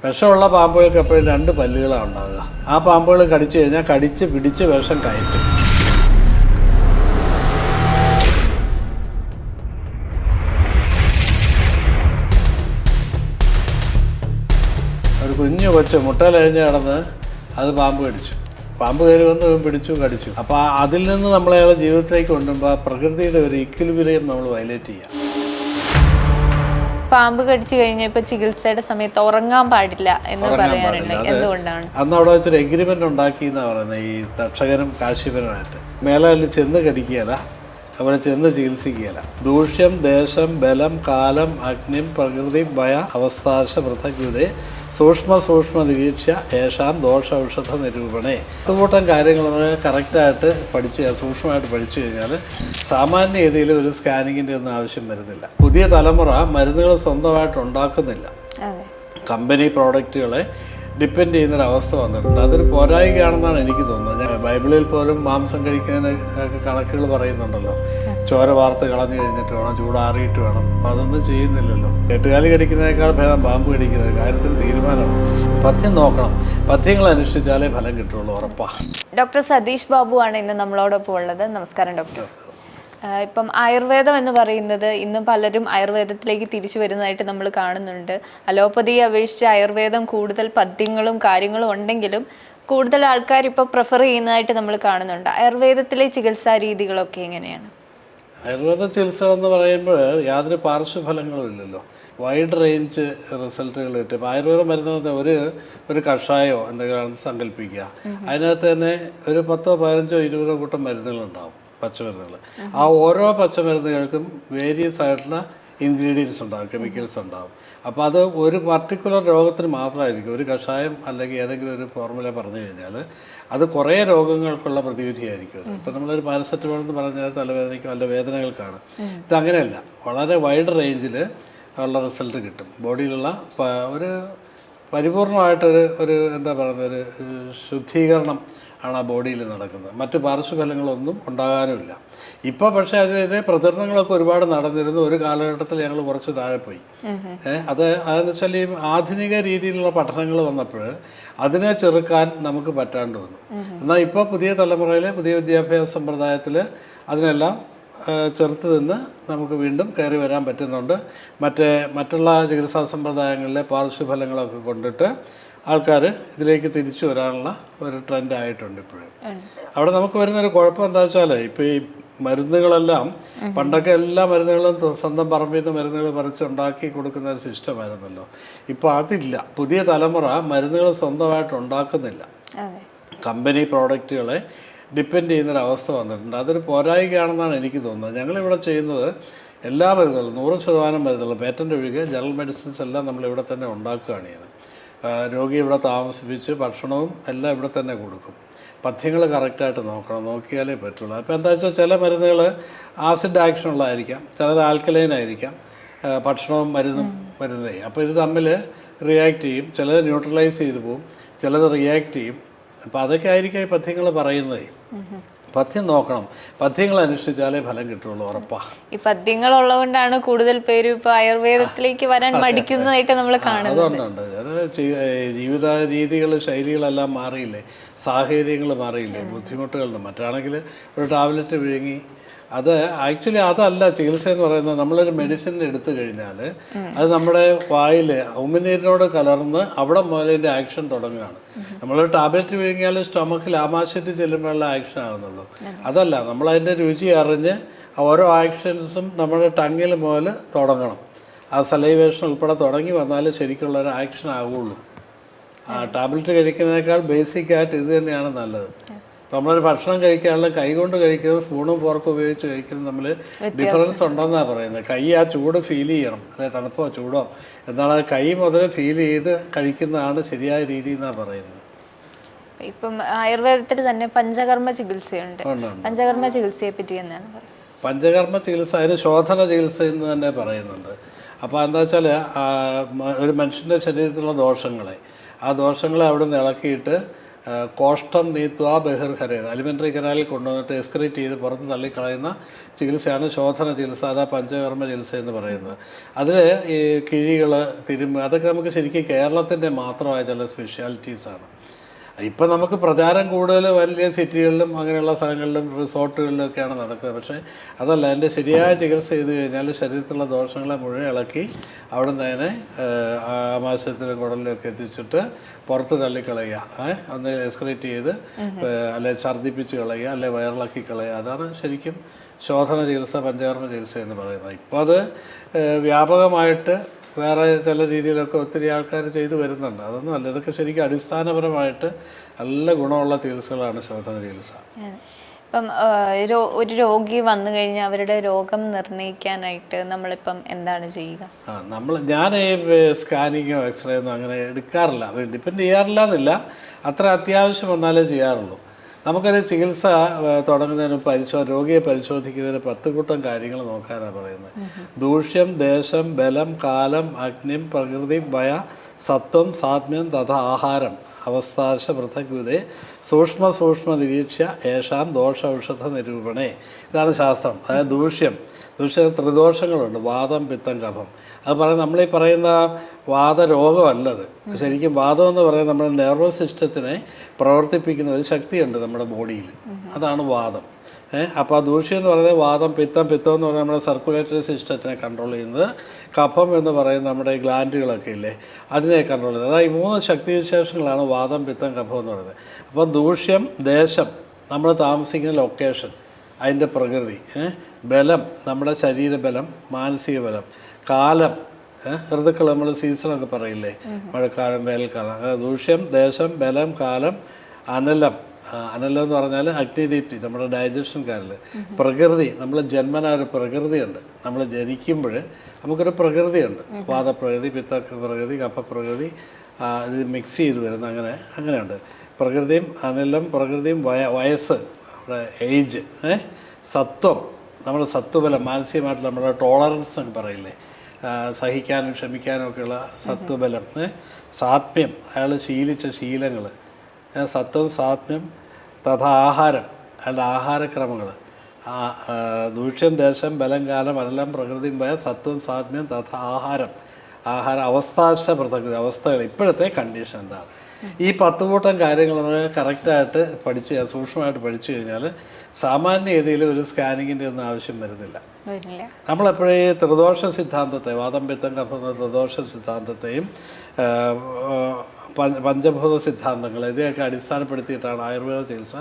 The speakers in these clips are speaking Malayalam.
വിഷമുള്ള പാമ്പുകൾക്ക് എപ്പോഴും 2 പല്ലുകളാണ് ഉണ്ടാവുക. ആ പാമ്പുകൾ കടിച്ചു കഴിഞ്ഞാൽ കടിച്ച് പിടിച്ച് വിഷം കയറ്റും. ഒരു കുഞ്ഞു കൊച്ച് മുട്ടയിലഴിഞ്ഞ് കിടന്ന് അത് പാമ്പ് കടിച്ചു. പാമ്പ് കയറി വന്ന് പിടിച്ചു കടിച്ചു. അപ്പോൾ അതിൽ നിന്ന് നമ്മളയാളെ ജീവിതത്തിലേക്ക് കൊണ്ടുപോകുമ്പോൾ പ്രകൃതിയുടെ ഒരു ഇക്വിലിബ്രിയം നമ്മൾ വയലേറ്റ് ചെയ്യാം. പാമ്പ് കടിച്ചു കഴിഞ്ഞാൽ ഇപ്പൊ ചികിത്സയുടെ സമയത്ത് ഉറങ്ങാൻ പാടില്ല എന്ന് പറയാറുണ്ട്. എന്തുകൊണ്ടാണ്? അന്ന് അവിടെ വെച്ചൊരു എഗ്രിമെന്റ് ഉണ്ടാക്കി എന്നാ പറയുന്നത്, ഈ തക്ഷകനും കാശിപനുമായിട്ട്. മേലാലിൽ ചെന്ന് കടിക്കുകയല്ല, അവിടെ ചെന്ന് ചികിത്സിക്കുകയല്ല. ദൂഷ്യം ദേശം ബലം കാലം അഗ്നിം പ്രകൃതി ഭയ അവസ്ഥാശ പൃഥഗ്യുതേ സൂക്ഷ്മ നിരീക്ഷ്യ ഏഷാം ദോഷ ഔഷധ നിരൂപണേ. ഇതുകൂട്ടം കാര്യങ്ങളൊക്കെ കറക്റ്റായിട്ട് സൂക്ഷ്മമായിട്ട് പഠിച്ചു കഴിഞ്ഞാൽ സാമാന്യ രീതിയിൽ ഒരു സ്കാനിങ്ങിൻ്റെ ഒന്നും ആവശ്യം വരുന്നില്ല. പുതിയ തലമുറ മരുന്നുകൾ സ്വന്തമായിട്ട് ഉണ്ടാക്കുന്നില്ല. കമ്പനി പ്രോഡക്റ്റുകളെ ഡിപ്പെൻഡ് ചെയ്യുന്നൊരവസ്ഥ വന്നിട്ടുണ്ട്. അതൊരു പോരായികയാണെന്നാണ് എനിക്ക് തോന്നുന്നത്. ഞാൻ ബൈബിളിൽ പോലും മാംസം കഴിക്കുന്നതിന് കണക്കുകൾ പറയുന്നുണ്ടല്ലോ. ചോര വാർത്ത് കളഞ്ഞു കഴിഞ്ഞിട്ട് വേണം, ചൂടാറിയിട്ട് വേണം. അപ്പം അതൊന്നും ചെയ്യുന്നില്ലല്ലോ. എട്ടുകാലി കടിക്കുന്നതിനേക്കാൾ ഭേദം പാമ്പ് കടിക്കുന്നത്. കാര്യത്തിൽ തീരുമാനമാണ്. പഥ്യം നോക്കണം. പഥ്യങ്ങൾ അനുഷ്ഠിച്ചാലേ ഫലം കിട്ടുള്ളൂ, ഉറപ്പാണ്. ഡോക്ടർ സതീഷ് ബാബു ആണ് ഇന്ന് നമ്മളോടൊപ്പം ഉള്ളത്. നമസ്കാരം ഡോക്ടർ. ഇപ്പം ആയുർവേദം എന്ന് പറയുന്നത് ഇന്ന് പലരും ആയുർവേദത്തിലേക്ക് തിരിച്ചു വരുന്നതായിട്ട് നമ്മൾ കാണുന്നുണ്ട്. അലോപ്പതിയെ അപേക്ഷിച്ച് ആയുർവേദം കൂടുതൽ പഥ്യങ്ങളും കാര്യങ്ങളും ഉണ്ടെങ്കിലും കൂടുതൽ ആൾക്കാർ ഇപ്പോൾ പ്രിഫർ ചെയ്യുന്നതായിട്ട് നമ്മൾ കാണുന്നുണ്ട്. ആയുർവേദത്തിലെ ചികിത്സാ രീതികളൊക്കെ എങ്ങനെയാണ്? ആയുർവേദ ചികിത്സ എന്ന് പറയുമ്പോൾ യാതൊരു പാർശ്വഫലങ്ങളും ഇല്ലല്ലോ. വൈഡ് റേഞ്ച് റിസൾട്ടുകൾ കിട്ടും. ഇപ്പോൾ ആയുർവേദം മരുന്ന് ഒരു കഷായമോ എന്തെങ്കിലും സങ്കല്പിക്കുക. അതിനകത്ത് തന്നെ ഒരു 10, 15, 20 കൂട്ടം മരുന്നുകളുണ്ടാവും, പച്ചമരുന്നുകൾ. ആ ഓരോ പച്ചമരുന്നുകൾക്കും വേരിയസ് ആയിട്ടുള്ള ഇൻഗ്രീഡിയൻസ് ഉണ്ടാവും, കെമിക്കൽസ് ഉണ്ടാവും. അപ്പോൾ അത് ഒരു പർട്ടിക്കുലർ രോഗത്തിന് മാത്രമായിരിക്കും. ഒരു കഷായം അല്ലെങ്കിൽ ഏതെങ്കിലും ഒരു ഫോർമുല പറഞ്ഞു കഴിഞ്ഞാൽ അത് കുറേ രോഗങ്ങൾക്കുള്ള പ്രതിവിധിയായിരിക്കും അത്. ഇപ്പം നമ്മളൊരു പാരസെറ്റമോൾ എന്ന് പറഞ്ഞാൽ തലവേദനയ്ക്ക് വല്ല വേദനകൾക്കാണ്. ഇതങ്ങനെയല്ല, വളരെ വൈഡ് റേഞ്ചിൽ ഉള്ള റിസൾട്ട് കിട്ടും. ബോഡിയിലുള്ള ഒരു പരിപൂർണമായിട്ടൊരു എന്താ പറയുന്നത്, ഒരു ശുദ്ധീകരണം ആണ് ആ ബോഡിയിൽ നടക്കുന്നത്. മറ്റ് പാർശ്വഫലങ്ങളൊന്നും ഉണ്ടാകാനുമില്ല. ഇപ്പോൾ പക്ഷേ അതിനെതിരെ പ്രചരണങ്ങളൊക്കെ ഒരുപാട് നടന്നിരുന്നു. ഒരു കാലഘട്ടത്തിൽ ഞങ്ങൾ കുറച്ച് താഴെ പോയി. അതെന്ന് വെച്ചാൽ ഈ ആധുനിക രീതിയിലുള്ള പഠനങ്ങൾ വന്നപ്പോൾ അതിനെ ചെറുക്കാൻ നമുക്ക് പറ്റാണ്ട് വന്നു. എന്നാൽ ഇപ്പോൾ പുതിയ തലമുറയിലെ പുതിയ വിദ്യാഭ്യാസ സമ്പ്രദായത്തിൽ അതിനെല്ലാം ചെറുത്ത് നിന്ന് നമുക്ക് വീണ്ടും കയറി വരാൻ പറ്റുന്നുണ്ട്. മറ്റുള്ള ചികിത്സാ സമ്പ്രദായങ്ങളിലെ പാർശ്വഫലങ്ങളൊക്കെ കൊണ്ടിട്ട് ആൾക്കാർ ഇതിലേക്ക് തിരിച്ചു വരാനുള്ള ഒരു ട്രെൻഡ് ആയിട്ടുണ്ട് ഇപ്പോഴും. അവിടെ നമുക്ക് വരുന്നൊരു കുഴപ്പം എന്താ വെച്ചാൽ, ഇപ്പോൾ ഈ മരുന്നുകളെല്ലാം പണ്ടൊക്കെ എല്ലാ മരുന്നുകളും സ്വന്തം പറമ്പിൽ നിന്ന് മരുന്നുകൾ പറിച്ചുണ്ടാക്കി കൊടുക്കുന്ന ഒരു സിസ്റ്റമായിരുന്നല്ലോ. ഇപ്പോൾ അതില്ല. പുതിയ തലമുറ മരുന്നുകൾ സ്വന്തമായിട്ട് ഉണ്ടാക്കുന്നില്ല. കമ്പനി പ്രോഡക്റ്റുകളെ ഡിപ്പെൻഡ് ചെയ്യുന്നൊരവസ്ഥ വന്നിട്ടുണ്ട്. അതൊരു പോരായികയാണെന്നാണ് എനിക്ക് തോന്നുന്നത്. ഞങ്ങളിവിടെ ചെയ്യുന്നത് എല്ലാ മരുന്നുകളും 100% മരുന്നുകളും പേറ്റൻ്റ് ഒഴികെ ജനറൽ മെഡിസിൻസ് എല്ലാം നമ്മളിവിടെ തന്നെ ഉണ്ടാക്കുകയാണ് ചെയ്യുന്നത്. രോഗി ഇവിടെ താമസിപ്പിച്ച് ഭക്ഷണവും എല്ലാം ഇവിടെ തന്നെ കൊടുക്കും. പഥ്യങ്ങൾ കറക്റ്റായിട്ട് നോക്കിയാലേ പറ്റുള്ളൂ. അപ്പോൾ എന്താ വെച്ചാൽ ചില മരുന്നുകൾ ആസിഡ് ആക്ഷൻ ഉള്ളതായിരിക്കാം, ചിലത് ആൽക്കലൈൻ ആയിരിക്കാം. ഭക്ഷണവും മരുന്നേ അപ്പോൾ ഇത് തമ്മിൽ റിയാക്ട് ചെയ്യും. ചിലത് ന്യൂട്രലൈസ് ചെയ്ത് പോവും, ചിലത് റിയാക്ട് ചെയ്യും. അപ്പോൾ അതൊക്കെ ആയിരിക്കും ഈ പഥ്യങ്ങൾ പറയുന്നത്. പഥ്യം നോക്കണം. പഥ്യങ്ങൾ അനുഷ്ഠിച്ചാലേ ഫലം കിട്ടുള്ളൂ, ഉറപ്പാണ്. ഈ പഥ്യങ്ങൾ ഉള്ളതുകൊണ്ടാണ് കൂടുതൽ പേര് ഇപ്പോൾ ആയുർവേദത്തിലേക്ക് വരാൻ മടിക്കുന്നതായിട്ട് നമ്മൾ കാണുന്നത്. അതുകൊണ്ടുണ്ട്. ജീവിത രീതികൾ ശൈലികളെല്ലാം മാറിയില്ലേ, സാഹചര്യങ്ങൾ മാറിയില്ലേ, ബുദ്ധിമുട്ടുകളുണ്ട്. മറ്റാണെങ്കിൽ ഒരു ടാബ്ലറ്റ് വിഴുങ്ങി അത് ആക്ച്വലി അതല്ല ചികിത്സ എന്ന് പറയുന്നത്. നമ്മളൊരു മെഡിസിൻ എടുത്തു കഴിഞ്ഞാൽ അത് നമ്മുടെ വായിൽ ഉമിനീരിനോട് കലർന്ന് അവിടെ മുതൽ അതിൻ്റെ ആക്ഷൻ തുടങ്ങുകയാണ്. നമ്മളൊരു ടാബ്ലറ്റ് വിഴുങ്ങിയാൽ സ്റ്റൊമക്കിൽ ആമാശയത്തിൽ ചെല്ലുമ്പോഴുള്ള ആക്ഷൻ ആകുന്നുള്ളൂ. അതല്ല, നമ്മളതിൻ്റെ രുചി അറിഞ്ഞ് ഓരോ ആക്ഷൻസും നമ്മുടെ ടങ്ങിൽ മുതൽ തുടങ്ങണം. ആ സലൈവേഷൻ ഉൾപ്പെടെ തുടങ്ങി വന്നാൽ ശരിക്കുള്ളൊരു ആക്ഷൻ ആകുള്ളൂ. ടാബ്ലറ്റ് കഴിക്കുന്നതിനേക്കാൾ ബേസിക്കായിട്ട് ഇത് തന്നെയാണ് നല്ലത്. നമ്മളൊരു ഭക്ഷണം കഴിക്കാനുള്ള കൈ കൊണ്ട് കഴിക്കുന്നത് സ്പൂണും ഫോർക്കും ഉപയോഗിച്ച് കഴിക്കുന്നത് തമ്മിൽ ഡിഫറൻസ് ഉണ്ടെന്നാണ് പറയുന്നത്. കൈ ആ ചൂട് ഫീൽ ചെയ്യണം, അല്ലെ തണുപ്പോ ചൂടോ എന്നാണ് കൈ മുതൽ ഫീൽ ചെയ്ത് കഴിക്കുന്നതാണ് ശരിയായ രീതി എന്നാണ് പറയുന്നത്. ഇപ്പം ആയുർവേദത്തിൽ തന്നെ പഞ്ചകർമ്മ ചികിത്സയുണ്ട്. പഞ്ചകർമ്മ ചികിത്സയെ പറ്റി എന്താണ് പറയുന്നത്? പഞ്ചകർമ്മ ചികിത്സ അതിന് ശോധന ചികിത്സ എന്ന് തന്നെ പറയുന്നുണ്ട്. അപ്പോൾ എന്താ വെച്ചാൽ ഒരു മനുഷ്യൻ്റെ ശരീരത്തിലുള്ള ദോഷങ്ങളെ അവിടെ നിന്ന് ഇളക്കിയിട്ട് കോഷ്ടം നീത്വ ബഹിർഹരേത്, അലിമെൻ്ററി കനാലിൽ കൊണ്ടുവന്നിട്ട് എക്സ്ക്രീറ്റ് ചെയ്ത് പുറത്ത് തള്ളിക്കളയുന്ന ചികിത്സയാണ് ശോധന ചികിത്സ, അതാ പഞ്ചകർമ്മ ചികിത്സ എന്ന് പറയുന്നത്. അതിൽ ഈ കിഴികൾ, തിരുമ്പ്, അതൊക്കെ നമുക്ക് ശരിക്കും കേരളത്തിൻ്റെ മാത്രമായ ചില സ്പെഷ്യാലിറ്റീസാണ്. ഇപ്പം നമുക്ക് പ്രചാരം കൂടുതൽ വലിയ സിറ്റികളിലും അങ്ങനെയുള്ള സ്ഥലങ്ങളിലും റിസോർട്ടുകളിലൊക്കെയാണ് നടക്കുന്നത്. പക്ഷേ അതല്ല, അതിൻ്റെ ശരിയായ ചികിത്സ ചെയ്ത് കഴിഞ്ഞാൽ ശരീരത്തിലുള്ള ദോഷങ്ങളെ മുഴുവൻ ഇളക്കി അവിടെ നിന്ന് അതിനെ ആമാശയത്തിലും കുടലിലൊക്കെ എത്തിച്ചിട്ട് പുറത്ത് തള്ളിക്കളയുക, ഒന്ന് എക്സ്ക്രീറ്റ് ചെയ്ത് അല്ലെ ഛർദ്ദിപ്പിച്ച് കളയുക, അല്ലെ വയറിളക്കി കളയുക. അതാണ് ശരിക്കും ശോധന ചികിത്സ, പഞ്ചകർമ്മ ചികിത്സ എന്ന് പറയുന്നത്. ഇപ്പോൾ അത് വ്യാപകമായിട്ട് വേറെ ചില രീതിയിലൊക്കെ ഒത്തിരി ആൾക്കാർ ചെയ്തു വരുന്നുണ്ട്. അതൊന്നും അല്ല, ഇതൊക്കെ ശരിക്കും അടിസ്ഥാനപരമായിട്ട് നല്ല ഗുണമുള്ള ചികിത്സകളാണ് ശോധന ചികിത്സ. ഇപ്പം ഒരു രോഗി വന്നു കഴിഞ്ഞാൽ അവരുടെ രോഗം നിർണ്ണയിക്കാനായിട്ട് നമ്മളിപ്പം എന്താണ് ചെയ്യുക? ഞാൻ ഈ സ്കാനിങ്ങോ എക്സ്റേ ഒന്നും അങ്ങനെ എടുക്കാറില്ല, ഡിപ്പെൻഡ് ചെയ്യാറില്ല എന്നില്ല, അത്ര അത്യാവശ്യം വന്നാലേ ചെയ്യാറുള്ളൂ. നമുക്കൊരു ചികിത്സ തുടങ്ങുന്നതിന് രോഗിയെ പരിശോധിക്കുന്നതിന് 10 കൂട്ടം കാര്യങ്ങൾ നോക്കാനാണ് പറയുന്നത്. ദൂഷ്യം, ദേശം, ബലം, കാലം, അഗ്നിം, പ്രകൃതി, ഭയ, സത്വം, സാത്മ്യം, തഥാ ആഹാരം, അവസ്ഥാശ പൃഥഗ്വിധേ സൂക്ഷ്മ നിരീക്ഷ്യ യേഷാം ദോഷ ഔഷധ നിരൂപണേ. ഇതാണ് ശാസ്ത്രം. അതായത് ദൂഷ്യം ത്രിദോഷങ്ങളുണ്ട്, വാദം, പിത്തം, കഫം. അത് പറയുന്നത് നമ്മളീ പറയുന്ന വാദരോഗമല്ലത്. ശരിക്കും വാദം എന്ന് പറയുന്നത് നമ്മുടെ നെർവസ് സിസ്റ്റത്തിനെ പ്രവർത്തിപ്പിക്കുന്ന ഒരു ശക്തിയുണ്ട് നമ്മുടെ ബോഡിയിൽ, അതാണ് വാദം. അപ്പോൾ ആ ദൂഷ്യം എന്ന് പറയുന്നത് വാദം, പിത്തം എന്ന് പറയുന്നത് നമ്മുടെ സർക്കുലേറ്ററി സിസ്റ്റത്തിനെ കൺട്രോൾ ചെയ്യുന്നത്, കഫം എന്ന് പറയുന്നത് നമ്മുടെ ഗ്ലാൻഡുകളൊക്കെ ഇല്ലേ അതിനെ കൺട്രോൾ ചെയ്യുന്നത്. അതായത് ഈ 3 ശക്തിവിശേഷങ്ങളാണ് വാദം, പിത്തം, കഫം എന്ന് പറയുന്നത്. അപ്പം ദൂഷ്യം, ദേശം, നമ്മൾ താമസിക്കുന്ന ലൊക്കേഷൻ, അതിൻ്റെ പ്രകൃതി, ബലം, നമ്മുടെ ശരീരബലം, മാനസിക ബലം, കാലം, ഋതുക്കൾ, നമ്മൾ സീസണൊക്കെ പറയില്ലേ, മഴക്കാലം, വേനൽക്കാലം. അങ്ങനെ ദൂഷ്യം, ദേശം, ബലം, കാലം, അനലം എന്ന് പറഞ്ഞാൽ അഗ്നിദീപ്തി, നമ്മുടെ ഡൈജഷൻകാരിൽ, പ്രകൃതി, നമ്മൾ ജന്മന ഒരു പ്രകൃതിയുണ്ട്. നമ്മൾ ജനിക്കുമ്പോൾ നമുക്കൊരു പ്രകൃതിയുണ്ട്, വാദപ്രകൃതി, പിത്തപ്രകൃതി, കഫപ്രകൃതി, ഇത് മിക്സ് ചെയ്ത് വരുന്ന അങ്ങനെയുണ്ട്. പ്രകൃതിയും അനിലം, പ്രകൃതിയും വയസ്സ്, നമ്മുടെ ഏജ്, സത്വം, നമ്മുടെ സത്വബലം, മാനസികമായിട്ടുള്ള നമ്മുടെ ടോളറൻസ് എന്ന് പറയില്ലേ, സഹിക്കാനും ക്ഷമിക്കാനും ഒക്കെയുള്ള സത്വബലം, സാത്മ്യം, അയാൾ ശീലിച്ച ശീലങ്ങൾ, സത്വം, സാത്മ്യം, തഥാ ആഹാരം, അയാളുടെ ആഹാരക്രമങ്ങൾ, ദൂഷ്യം, ദേശം, ബലം, കാലം, അനലം, പ്രകൃതിയും ഭയ, സത്വം, സാത്മ്യം, തഥാ ആഹാരം, അവസ്ഥാശ പൃഥക്, അവസ്ഥകൾ, ഇപ്പോഴത്തെ കണ്ടീഷൻ എന്താണ്. ഈ 10 കൂട്ടം കാര്യങ്ങൾ കറക്റ്റായിട്ട് സൂക്ഷ്മമായിട്ട് പഠിച്ചു കഴിഞ്ഞാൽ സാമാന്യഗതിയിൽ ഒരു സ്കാനിങ്ങിൻ്റെ ഒന്നും ആവശ്യം വരുന്നില്ല. നമ്മളെപ്പോഴും ഈ ത്രിദോഷ സിദ്ധാന്തത്തെ, വാദം, പിത്തം, കഫം എന്ന ത്രിദോഷ സിദ്ധാന്തത്തെയും പഞ്ചഭൂത സിദ്ധാന്തങ്ങൾ ഇതിനെയൊക്കെ അടിസ്ഥാനപ്പെടുത്തിയിട്ടാണ് ആയുർവേദ ചികിത്സ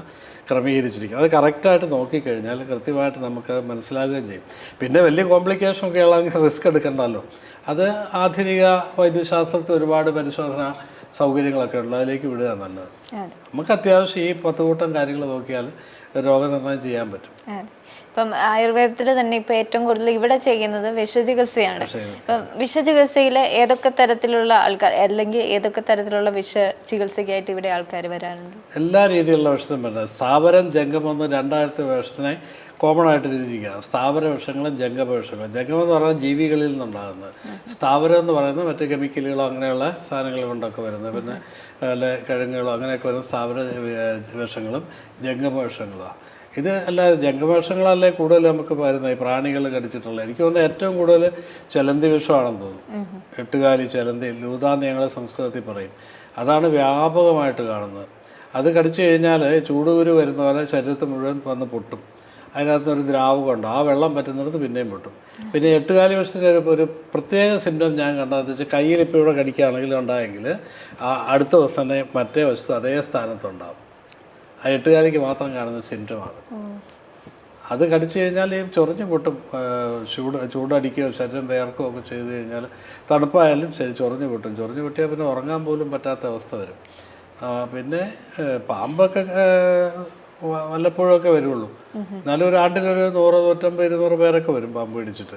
ക്രമീകരിച്ചിരിക്കുന്നത്. അത് കറക്റ്റായിട്ട് നോക്കിക്കഴിഞ്ഞാൽ കൃത്യമായിട്ട് നമുക്ക് മനസ്സിലാകുകയും ചെയ്യും. പിന്നെ വലിയ കോംപ്ലിക്കേഷൻ ഒക്കെ ഉള്ളതെങ്കിൽ റിസ്ക് എടുക്കണ്ടല്ലോ. അത് ആധുനിക വൈദ്യശാസ്ത്രത്തിൽ ഒരുപാട് പരിശോധന സൗകര്യങ്ങളൊക്കെ ഉണ്ട്, അതിലേക്ക് വിടുക നല്ലത്. നമുക്ക് അത്യാവശ്യം ഈ 10 കൂട്ടം കാര്യങ്ങൾ നോക്കിയാൽ രോഗനിർണയം ചെയ്യാൻ പറ്റും. ഇപ്പം ആയുർവേദത്തിൽ തന്നെ ഇപ്പം ഏറ്റവും കൂടുതൽ ഇവിടെ ചെയ്യുന്നത് വിഷചികിത്സയാണ്. ഇപ്പം വിഷചികിത്സയിൽ ഏതൊക്കെ തരത്തിലുള്ള ആൾക്കാർ, അല്ലെങ്കിൽ ഏതൊക്കെ തരത്തിലുള്ള ചികിത്സയ്ക്കായിട്ട് ഇവിടെ ആൾക്കാർ വരാറുണ്ട്? എല്ലാ രീതിയിലുള്ള വിഷത്തും വരുന്നത്. സ്ഥാവരം, ജംഗമം എന്ന് 2 വിഷത്തിനെ കോമൺ ആയിട്ട് തിരിച്ചിരിക്കുക. സ്ഥാവര വിഷങ്ങളും ജംഗമ വിഷങ്ങളും. ജംഗമം എന്ന് പറയുന്നത് ജീവികളിൽ നിന്നുണ്ടാകുന്നത്, സ്ഥാവരം എന്ന് പറയുന്നത് മറ്റ് കെമിക്കലുകളോ അങ്ങനെയുള്ള സാധനങ്ങൾ കൊണ്ടൊക്കെ വരുന്നത്, പിന്നെ അല്ലെ കിഴങ്ങുകളോ അങ്ങനെയൊക്കെ വരുന്ന സ്ഥാവര വിഷങ്ങളും ജംഗമ വിഷങ്ങളുമാണ്. ഇത് അല്ലാതെ ജംഗമവിഷങ്ങളല്ലേ കൂടുതൽ നമുക്ക് വരുന്നത്, ഈ പ്രാണികൾ കടിച്ചിട്ടുള്ളത്. എനിക്ക് തോന്നുന്നത് ഏറ്റവും കൂടുതൽ ചെലന്തി വിഷമാണെന്ന് തോന്നുന്നു. 8 ചെലന്തി, ലൂതാന്ന് ഞങ്ങൾ സംസ്കൃതത്തിൽ പറയും. അതാണ് വ്യാപകമായിട്ട് കാണുന്നത്. അത് കടിച്ചു കഴിഞ്ഞാൽ ചൂടുകുരു വരുന്ന പോലെ ശരീരത്തിൽ മുഴുവൻ വന്ന് പൊട്ടും. അതിനകത്തൊരു ദ്രാവകം ഉണ്ട്, ആ വെള്ളം പറ്റുന്നിടത്ത് പിന്നെയും പൊട്ടും. പിന്നെ 8 വിഷത്തിൻ്റെ ഒരു പ്രത്യേക സിംറ്റം ഞാൻ കണ്ടതെന്ന് വെച്ചാൽ കയ്യിൽ ഇപ്പോൾ ഇവിടെ കടിക്കുകയാണെങ്കിൽ ഉണ്ടായെങ്കിൽ അടുത്ത ദിവസം തന്നെ മറ്റേ വശത്ത് അതേ സ്ഥാനത്തുണ്ടാകും. ആ 8 മാത്രം കാണുന്ന സിംറ്റമാണ്. അത് കടിച്ചു കഴിഞ്ഞാൽ ഈ ചൊറിഞ്ഞു പൊട്ടും. ചൂടടിക്കുകയോ ശരീരം വേർക്കുകയോ ഒക്കെ ചെയ്ത് കഴിഞ്ഞാൽ, തണുപ്പായാലും ശരി ചൊറിഞ്ഞു പൊട്ടും. ചൊറിഞ്ഞു പൊട്ടിയാൽ പിന്നെ ഉറങ്ങാൻ പോലും പറ്റാത്ത അവസ്ഥ വരും. പിന്നെ പാമ്പൊക്കെ വല്ലപ്പോഴൊക്കെ വരുള്ളൂ. എന്നാലും ഒരു ആണ്ടിലൊരു 100, 150, 200 പേരൊക്കെ വരും പാമ്പ് കടിച്ചിട്ട്.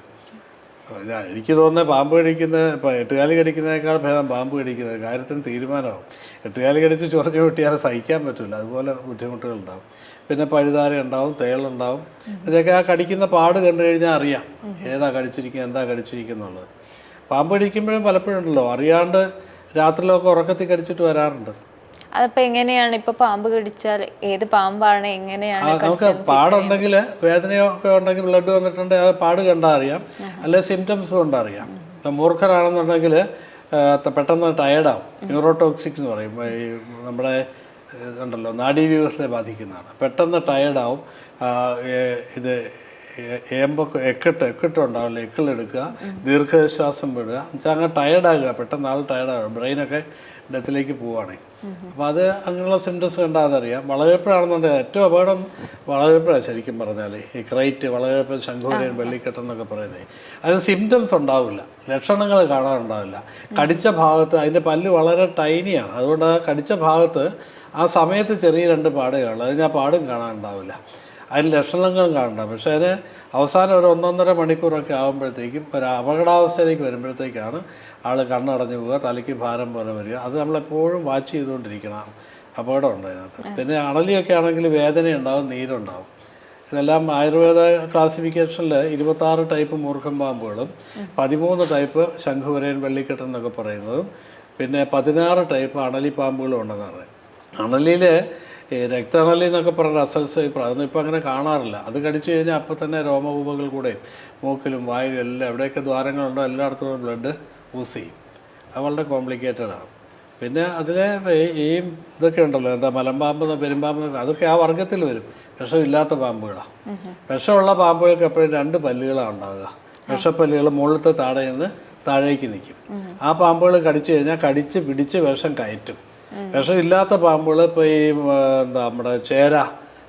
എനിക്ക് തോന്നുന്നത് പാമ്പ് കടിക്കുന്ന, ഇപ്പോൾ 8 കടിക്കുന്നതിനേക്കാൾ ഭേദം പാമ്പ് കടിക്കുന്നത്. കാര്യത്തിന് തീരുമാനമാവും. 8 കടിച്ച് ചൊറിഞ്ഞു പൊട്ടിയാൽ സഹിക്കാൻ പറ്റില്ല, അതുപോലെ ബുദ്ധിമുട്ടുകളുണ്ടാവും. പിന്നെ പഴുതാര ഉണ്ടാവും, തേളുണ്ടാവും. ഇതൊക്കെ ആ കടിക്കുന്ന പാട് കണ്ടു കഴിഞ്ഞാൽ അറിയാം ഏതാ കടിച്ചിരിക്കുന്നത്, എന്താ കടിച്ചിരിക്കുന്നുള്ളത്. പാമ്പ് കടിക്കുമ്പോഴും പലപ്പോഴും ഉണ്ടല്ലോ അറിയാണ്ട് രാത്രിയിലൊക്കെ ഉറക്കത്തിൽ കടിച്ചിട്ട് വരാറുണ്ട്. അതപ്പോ എങ്ങനെയാണ് ഇപ്പൊ പാമ്പ് കടിച്ചാൽ ഏത് പാമ്പാണ് എങ്ങനെയാണ് നമുക്ക് പാടുണ്ടെങ്കിൽ വേദനയൊക്കെ ഉണ്ടെങ്കിൽ ബ്ലഡ് വന്നിട്ടുണ്ടെങ്കിൽ അത് പാട് കണ്ടാൽ അറിയാം, അല്ലെ സിംറ്റംസ് കൊണ്ടാ അറിയാം. ഇപ്പം മൂർഖരാണെന്നുണ്ടെങ്കിൽ പെട്ടെന്ന് ടയേർഡാവും, ന്യൂറോടോക്സിക് എന്ന് പറയും, ഈ നമ്മുടെ ഉണ്ടല്ലോ നാഡീവ്യൂഹത്തെ ബാധിക്കുന്നതാണ്. പെട്ടെന്ന് ടയേർഡാവും. ഇത് ഏമ്പൊക്കെ എക്കിട്ട് ഉണ്ടാവില്ല, എക്കിളെടുക്കുക, ദീർഘശ്വാസം വിടുക, എന്നുവെച്ചാൽ അങ്ങനെ ടയേർഡാകുക, പെട്ടെന്ന് ആൾ ടയേർഡാകുക, ബ്രെയിനൊക്കെ ഡെത്തിലേക്ക് പോവുകയാണെങ്കിൽ. അപ്പോൾ അത് അങ്ങനെയുള്ള സിംറ്റംസ് കണ്ടാൽ അതറിയാം. വളരെപ്പോഴാണെന്നുണ്ടെങ്കിൽ ഏറ്റവും അപകടം വളരെപ്പോഴാണ് ശരിക്കും പറഞ്ഞാൽ, ഈ ക്രൈറ്റ്, വളരെപ്പോൾ, ശംഖുവരയൻ, വെള്ളിക്കെട്ടെന്നൊക്കെ പറയുന്നത്. അതിന് സിംറ്റംസ് ഉണ്ടാവില്ല, ലക്ഷണങ്ങൾ കാണാനുണ്ടാവില്ല. കടിച്ച ഭാഗത്ത് അതിൻ്റെ പല്ല് വളരെ ടൈനിയാണ്, അതുകൊണ്ട് ആ കടിച്ച ഭാഗത്ത് ആ സമയത്ത് ചെറിയ 2 പാട് കാണും, അതിന് ആ പാടും കാണാനുണ്ടാവില്ല, അതിന് ലക്ഷണങ്ങളും കാണണ്ട. പക്ഷേ അതിന് അവസാനം ഒരു 1-1.5 മണിക്കൂറൊക്കെ ആകുമ്പോഴത്തേക്കും ഒരു അപകടാവസ്ഥയിലേക്ക് വരുമ്പോഴത്തേക്കാണ് ആൾ കണ്ണടഞ്ഞു പോവുക, തലയ്ക്ക് ഭാരം പോലെ വരിക. അത് നമ്മളെപ്പോഴും വാച്ച് ചെയ്തുകൊണ്ടിരിക്കണം, അപകടമുണ്ട് അതിനകത്ത്. പിന്നെ അണലിയൊക്കെ ആണെങ്കിൽ വേദനയുണ്ടാവും, നീരുണ്ടാവും. ഇതെല്ലാം ആയുർവേദ ക്ലാസിഫിക്കേഷനിൽ 26 ടൈപ്പ് മൂർഖൻ പാമ്പുകളും 13 ടൈപ്പ് ശംഖുവരയൻ, വെള്ളിക്കെട്ടൻ എന്നൊക്കെ പറയുന്നതും പിന്നെ 16 ടൈപ്പ് അണലി പാമ്പുകളും ഉണ്ടെന്ന് പറയും. അണലിയിൽ ഈ രക്താണലി എന്നൊക്കെ പറഞ്ഞ അസൽസ് അതൊന്നും ഇപ്പോൾ അങ്ങനെ കാണാറില്ല. അത് കടിച്ചു കഴിഞ്ഞാൽ അപ്പോൾ തന്നെ രോമകൂപകൾ കൂടെയും മൂക്കിലും വായിലും എല്ലാം എവിടെയൊക്കെ ദ്വാരങ്ങളുണ്ടോ എല്ലായിടത്തും ബ്ലഡ് യൂസ് ചെയ്യും. അത് വളരെ കോംപ്ലിക്കേറ്റഡ് ആണ്. പിന്നെ അതിലെ ഈ ഇതൊക്കെ ഉണ്ടല്ലോ, എന്താ മലമ്പാമ്പ്, പെരുമ്പാമ്പ്, അതൊക്കെ ആ വർഗ്ഗത്തിൽ വരും. വിഷമില്ലാത്ത പാമ്പുകളാണ്. വിഷമുള്ള പാമ്പുകൾക്ക് എപ്പോഴും 2 പല്ലുകളാണ് ഉണ്ടാവുക. വിഷപ്പല്ലുകൾ മുകളിലത്തെ താഴെ നിന്ന് താഴേക്ക് നിൽക്കും. ആ പാമ്പുകൾ കടിച്ചു കഴിഞ്ഞാൽ കടിച്ച് പിടിച്ച് വിഷം കയറ്റും. വിഷമില്ലാത്ത പാമ്പുകൾ ഇപ്പോൾ ഈ എന്താ നമ്മുടെ ചേര,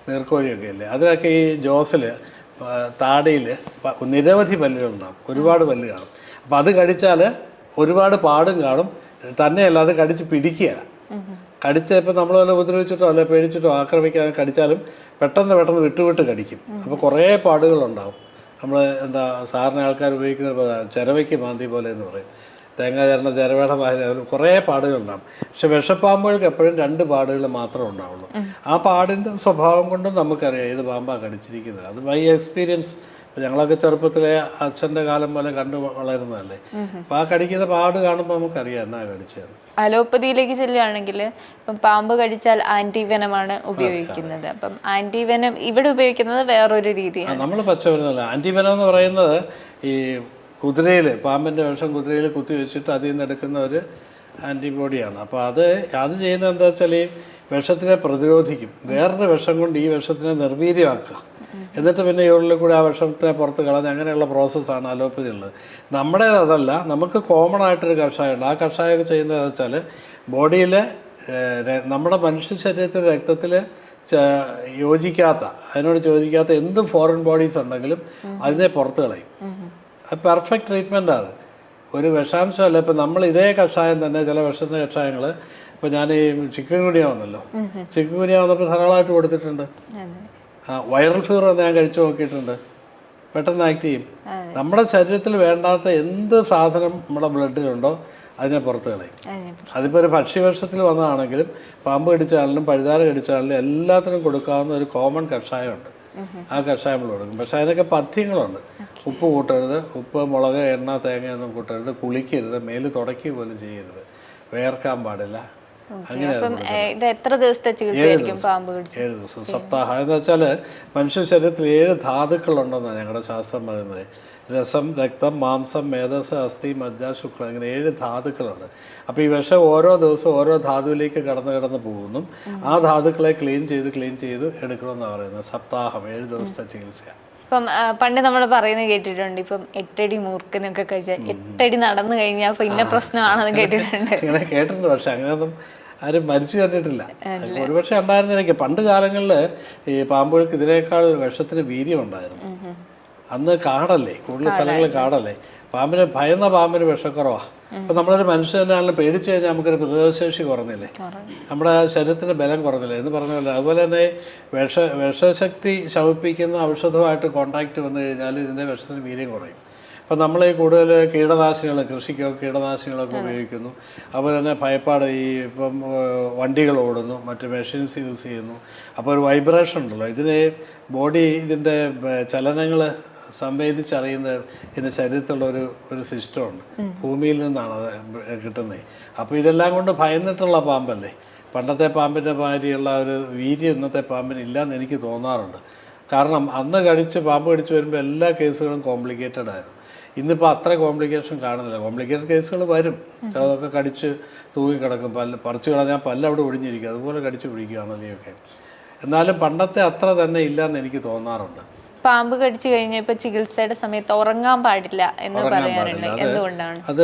നീർക്കോലിയൊക്കെ ഇല്ലേ, അതിനൊക്കെ ഈ ജോസിൽ താടിയിൽ നിരവധി പല്ലുകളുണ്ടാകും, ഒരുപാട് പല്ല് കാണും. അപ്പോൾ അത് കടിച്ചാൽ ഒരുപാട് പാടും കാണും. തന്നെയല്ല, അത് കടിച്ച് പിടിക്കുക, കടിച്ച് ഇപ്പോൾ നമ്മൾ വല്ല ഉപദ്രവിച്ചിട്ടോ അല്ലെ പേടിച്ചിട്ടോ ആക്രമിക്കാൻ കടിച്ചാലും പെട്ടെന്ന് വിട്ട് കടിക്കും. അപ്പോൾ കുറേ പാടുകളുണ്ടാകും. നമ്മൾ എന്താ സാറിന് ആൾക്കാർ ഉപയോഗിക്കുന്ന ചിരവയ്ക്ക് മാന്തി പോലെ എന്ന് പറയും, തേങ്ങ ചേർന്ന ചിരവേട മാതിരി കുറേ പാടുകളുണ്ടാകും. പക്ഷെ വിഷപ്പാമ്പുകൾക്ക് എപ്പോഴും 2 പാടുകൾ മാത്രമേ ഉണ്ടാവുള്ളൂ. ആ പാടിൻ്റെ സ്വഭാവം കൊണ്ടും നമുക്കറിയാം ഏത് പാമ്പാണ് കടിച്ചിരിക്കുന്നത്. അത് ബൈ എക്സ്പീരിയൻസ്. ഞങ്ങളൊക്കെ ചെറുപ്പത്തിലെ അച്ഛൻ്റെ കാലം പോലെ കണ്ടു വളരുന്നതല്ലേ. അപ്പോൾ ആ കടിക്കുന്ന പാട് കാണുമ്പോൾ നമുക്കറിയാം എന്നാ കടിച്ചത്. അലോപ്പതിയിലേക്ക് ചെല്ലുകയാണെങ്കിൽ ഇപ്പം പാമ്പ് കടിച്ചാൽ ആന്റിവെനമാണ് ഉപയോഗിക്കുന്നത്. അപ്പം ആന്റിവെനം ഇവിടെ ഉപയോഗിക്കുന്നത് വേറൊരു രീതിയാണ്. നമ്മൾ പച്ചമരുന്നല്ല. ആന്റിവെനം എന്ന് പറയുന്നത് ഈ കുതിരയിൽ, പാമ്പിൻ്റെ വിഷം കുതിരയിൽ കുത്തി വെച്ചിട്ട് അതിൽ നിന്ന് എടുക്കുന്ന ഒരു ആൻറ്റിബോഡിയാണ്. അപ്പോൾ അത് ചെയ്യുന്നത് എന്താ വെച്ചാൽ ഈ വിഷത്തിനെ പ്രതിരോധിക്കും. വേറൊരു വിഷം കൊണ്ട് ഈ വിഷത്തിനെ നിർവീര്യമാക്കുക, എന്നിട്ട് പിന്നെ യൂറിനിൽ കൂടെ ആ വിഷത്തിനെ പുറത്ത് കളഞ്ഞ് അങ്ങനെയുള്ള പ്രോസസ്സാണ് അലോപ്പതി ഉള്ളത്. നമ്മുടേത് അതല്ല. നമുക്ക് കോമൺ ആയിട്ടൊരു കഷായമുണ്ട്. ആ കഷായമൊക്കെ ചെയ്യുന്നതെന്ന് വെച്ചാൽ ബോഡിയിൽ നമ്മുടെ മനുഷ്യ ശരീരത്തിൽ രക്തത്തിൽ അതിനോട് യോജിക്കാത്ത എന്ത് ഫോറിൻ ബോഡീസ് ഉണ്ടെങ്കിലും അതിനെ പുറത്ത് കളയും. അത് പെർഫെക്റ്റ് ട്രീറ്റ്മെൻറ്റാണ്. അത് ഒരു വിഷാംശമല്ല. ഇപ്പം നമ്മൾ ഇതേ കഷായം തന്നെ ചില വിഷത്തിൻ്റെ കഷായങ്ങൾ, ഇപ്പോൾ ഞാൻ ഈ ചിക്കൻ ഗുനിയ വന്നല്ലോ, ചിക്കൻ ഗുനിയ വന്നപ്പോൾ ധാരാളമായിട്ട് കൊടുത്തിട്ടുണ്ട്. വൈറൽ ഫീവർ ഞാൻ കഴിച്ചു നോക്കിയിട്ടുണ്ട്, പെട്ടെന്ന് ആക്ട് ചെയ്യും. നമ്മുടെ ശരീരത്തിൽ വേണ്ടാത്ത എന്ത് സാധനം നമ്മുടെ ബ്ലഡിലുണ്ടോ അതിനെ പുറത്ത് കളയും. അതിപ്പോൾ ഒരു ഭക്ഷ്യവിഷത്തിൽ വന്നതാണെങ്കിലും പാമ്പ് കടിച്ചാണെങ്കിലും പഴുതാര കടിച്ചാണെങ്കിലും എല്ലാത്തിനും കൊടുക്കാവുന്ന ഒരു കോമൺ കഷായമുണ്ട്. ആ കഷായം നമ്മൾ കൊടുക്കും. പക്ഷെ അതിനൊക്കെ പഥ്യങ്ങളുണ്ട്. ഉപ്പ് കൂട്ടരുത്, ഉപ്പ്, മുളക്, എണ്ണ, തേങ്ങയൊന്നും കൂട്ടരുത്, കുളിക്കരുത്, മേല് തുടയ്ക്കുക പോലും ചെയ്യരുത്, വേർക്കാൻ പാടില്ല. അങ്ങനെ 7 ദിവസം സപ്താഹം എന്ന് വെച്ചാൽ മനുഷ്യ ശരീരത്തിൽ 7 ധാതുക്കളുണ്ടെന്നാണ് ഞങ്ങളുടെ ശാസ്ത്രം പറയുന്നത്. രസം, രക്തം, മാംസം, മേധസ്, അസ്ഥി, മജ്ജ, ശുക്ലം, ഇങ്ങനെ 7 ധാതുക്കളുണ്ട്. അപ്പോൾ ഈ വിഷം ഓരോ ദിവസവും ഓരോ ധാതുവിലേക്ക് കടന്ന് പോകുന്നു. ആ ധാതുക്കളെ ക്ലീൻ ചെയ്ത് എടുക്കണമെന്നാണ് പറയുന്നത്. സപ്താഹം 7 ദിവസത്തെ ചികിത്സയാണ്. ഇപ്പം പണ്ട് നമ്മൾ പറയുന്നത് കേട്ടിട്ടുണ്ട്, ഇപ്പം 8 അടി മൂർഖനൊക്കെ കഴിച്ചാൽ 8 അടി നടന്നു കഴിഞ്ഞാൽ പിന്നെ പ്രശ്നമാണെന്ന് കേട്ടിട്ടുണ്ട്. ഇങ്ങനെ കേട്ടിട്ടുണ്ട്, പക്ഷെ അങ്ങനെയൊന്നും ആരും മരിച്ചു കണ്ടിട്ടില്ല. ഒരുപക്ഷെ ഉണ്ടായിരുന്നിരിക്കും. പണ്ട് കാലങ്ങളിൽ ഈ പാമ്പുകൾക്ക് ഇതിനേക്കാൾ വിഷത്തിന് വീര്യം ഉണ്ടായിരുന്നു. അന്ന് കാടല്ലേ, കൂടുതൽ സ്ഥലങ്ങളിൽ കാടല്ലേ. ഭയന്ന പാമ്പിന് വിഷക്കുറവാണ്. ഇപ്പം നമ്മളൊരു മനുഷ്യനാണെങ്കിലും പേടിച്ചു കഴിഞ്ഞാൽ നമുക്കൊരു പ്രതിരോധശേഷി കുറഞ്ഞില്ലേ, നമ്മുടെ ശരീരത്തിൻ്റെ ബലം കുറഞ്ഞില്ലേ എന്ന് പറഞ്ഞല്ലോ. അതുപോലെ തന്നെ വിഷശക്തി ശമിപ്പിക്കുന്ന ഔഷധമായിട്ട് കോണ്ടാക്റ്റ് വന്നു കഴിഞ്ഞാൽ ഇതിൻ്റെ വിഷത്തിന് വീര്യം കുറയും. അപ്പം നമ്മൾ ഈ കൂടുതൽ കീടനാശിനികൾ, കൃഷിക്കോ കീടനാശിനികളൊക്കെ ഉപയോഗിക്കുന്നു. അതുപോലെ തന്നെ ഭയപ്പാട്, ഇപ്പം വണ്ടികൾ ഓടുന്നു, മറ്റ് മെഷീൻസ് യൂസ് ചെയ്യുന്നു. അപ്പോൾ ഒരു വൈബ്രേഷൻ ഉണ്ടല്ലോ, ബോഡി ഇതിൻ്റെ ചലനങ്ങൾ സംവേദിച്ചറിയുന്ന ഇതിൻ്റെ ശരീരത്തിലുള്ള ഒരു സിസ്റ്റമുണ്ട്. ഭൂമിയിൽ നിന്നാണ് അത് കിട്ടുന്നത്. അപ്പോൾ ഇതെല്ലാം കൊണ്ട് ഭയന്നിട്ടുള്ള പാമ്പല്ലേ. പണ്ടത്തെ പാമ്പിൻ്റെ മാതിരിയുള്ള ഒരു വീര്യം ഇന്നത്തെ പാമ്പിന് ഇല്ലയെന്ന് എനിക്ക് തോന്നാറുണ്ട്. കാരണം അന്ന് പാമ്പ് കടിച്ച് വരുമ്പോൾ എല്ലാ കേസുകളും കോംപ്ലിക്കേറ്റഡ് ആയിരുന്നു. ഇന്നിപ്പോൾ അത്ര കോംപ്ലിക്കേഷൻ കാണുന്നില്ല. കോംപ്ലിക്കേറ്റഡ് കേസുകൾ വരും, ചിലതൊക്കെ കടിച്ച് തൂങ്ങിക്കിടക്കും, പറിച്ചു കളഞ്ഞാൽ അവിടെ ഒടിഞ്ഞിരിക്കും, അതുപോലെ കടിച്ച് പിടിക്കുകയാണെങ്കിലൊക്കെ. എന്നാലും പണ്ടത്തെ അത്ര തന്നെ ഇല്ലയെന്ന് എനിക്ക് തോന്നാറുണ്ട്. പാമ്പ് കടിച്ചു കഴിഞ്ഞാൽ ഇപ്പൊ ചികിത്സയുടെ സമയത്ത് ഉറങ്ങാൻ പാടില്ല എന്ന് പറയാറുണ്ട്. എന്തുകൊണ്ടാണ്? അത്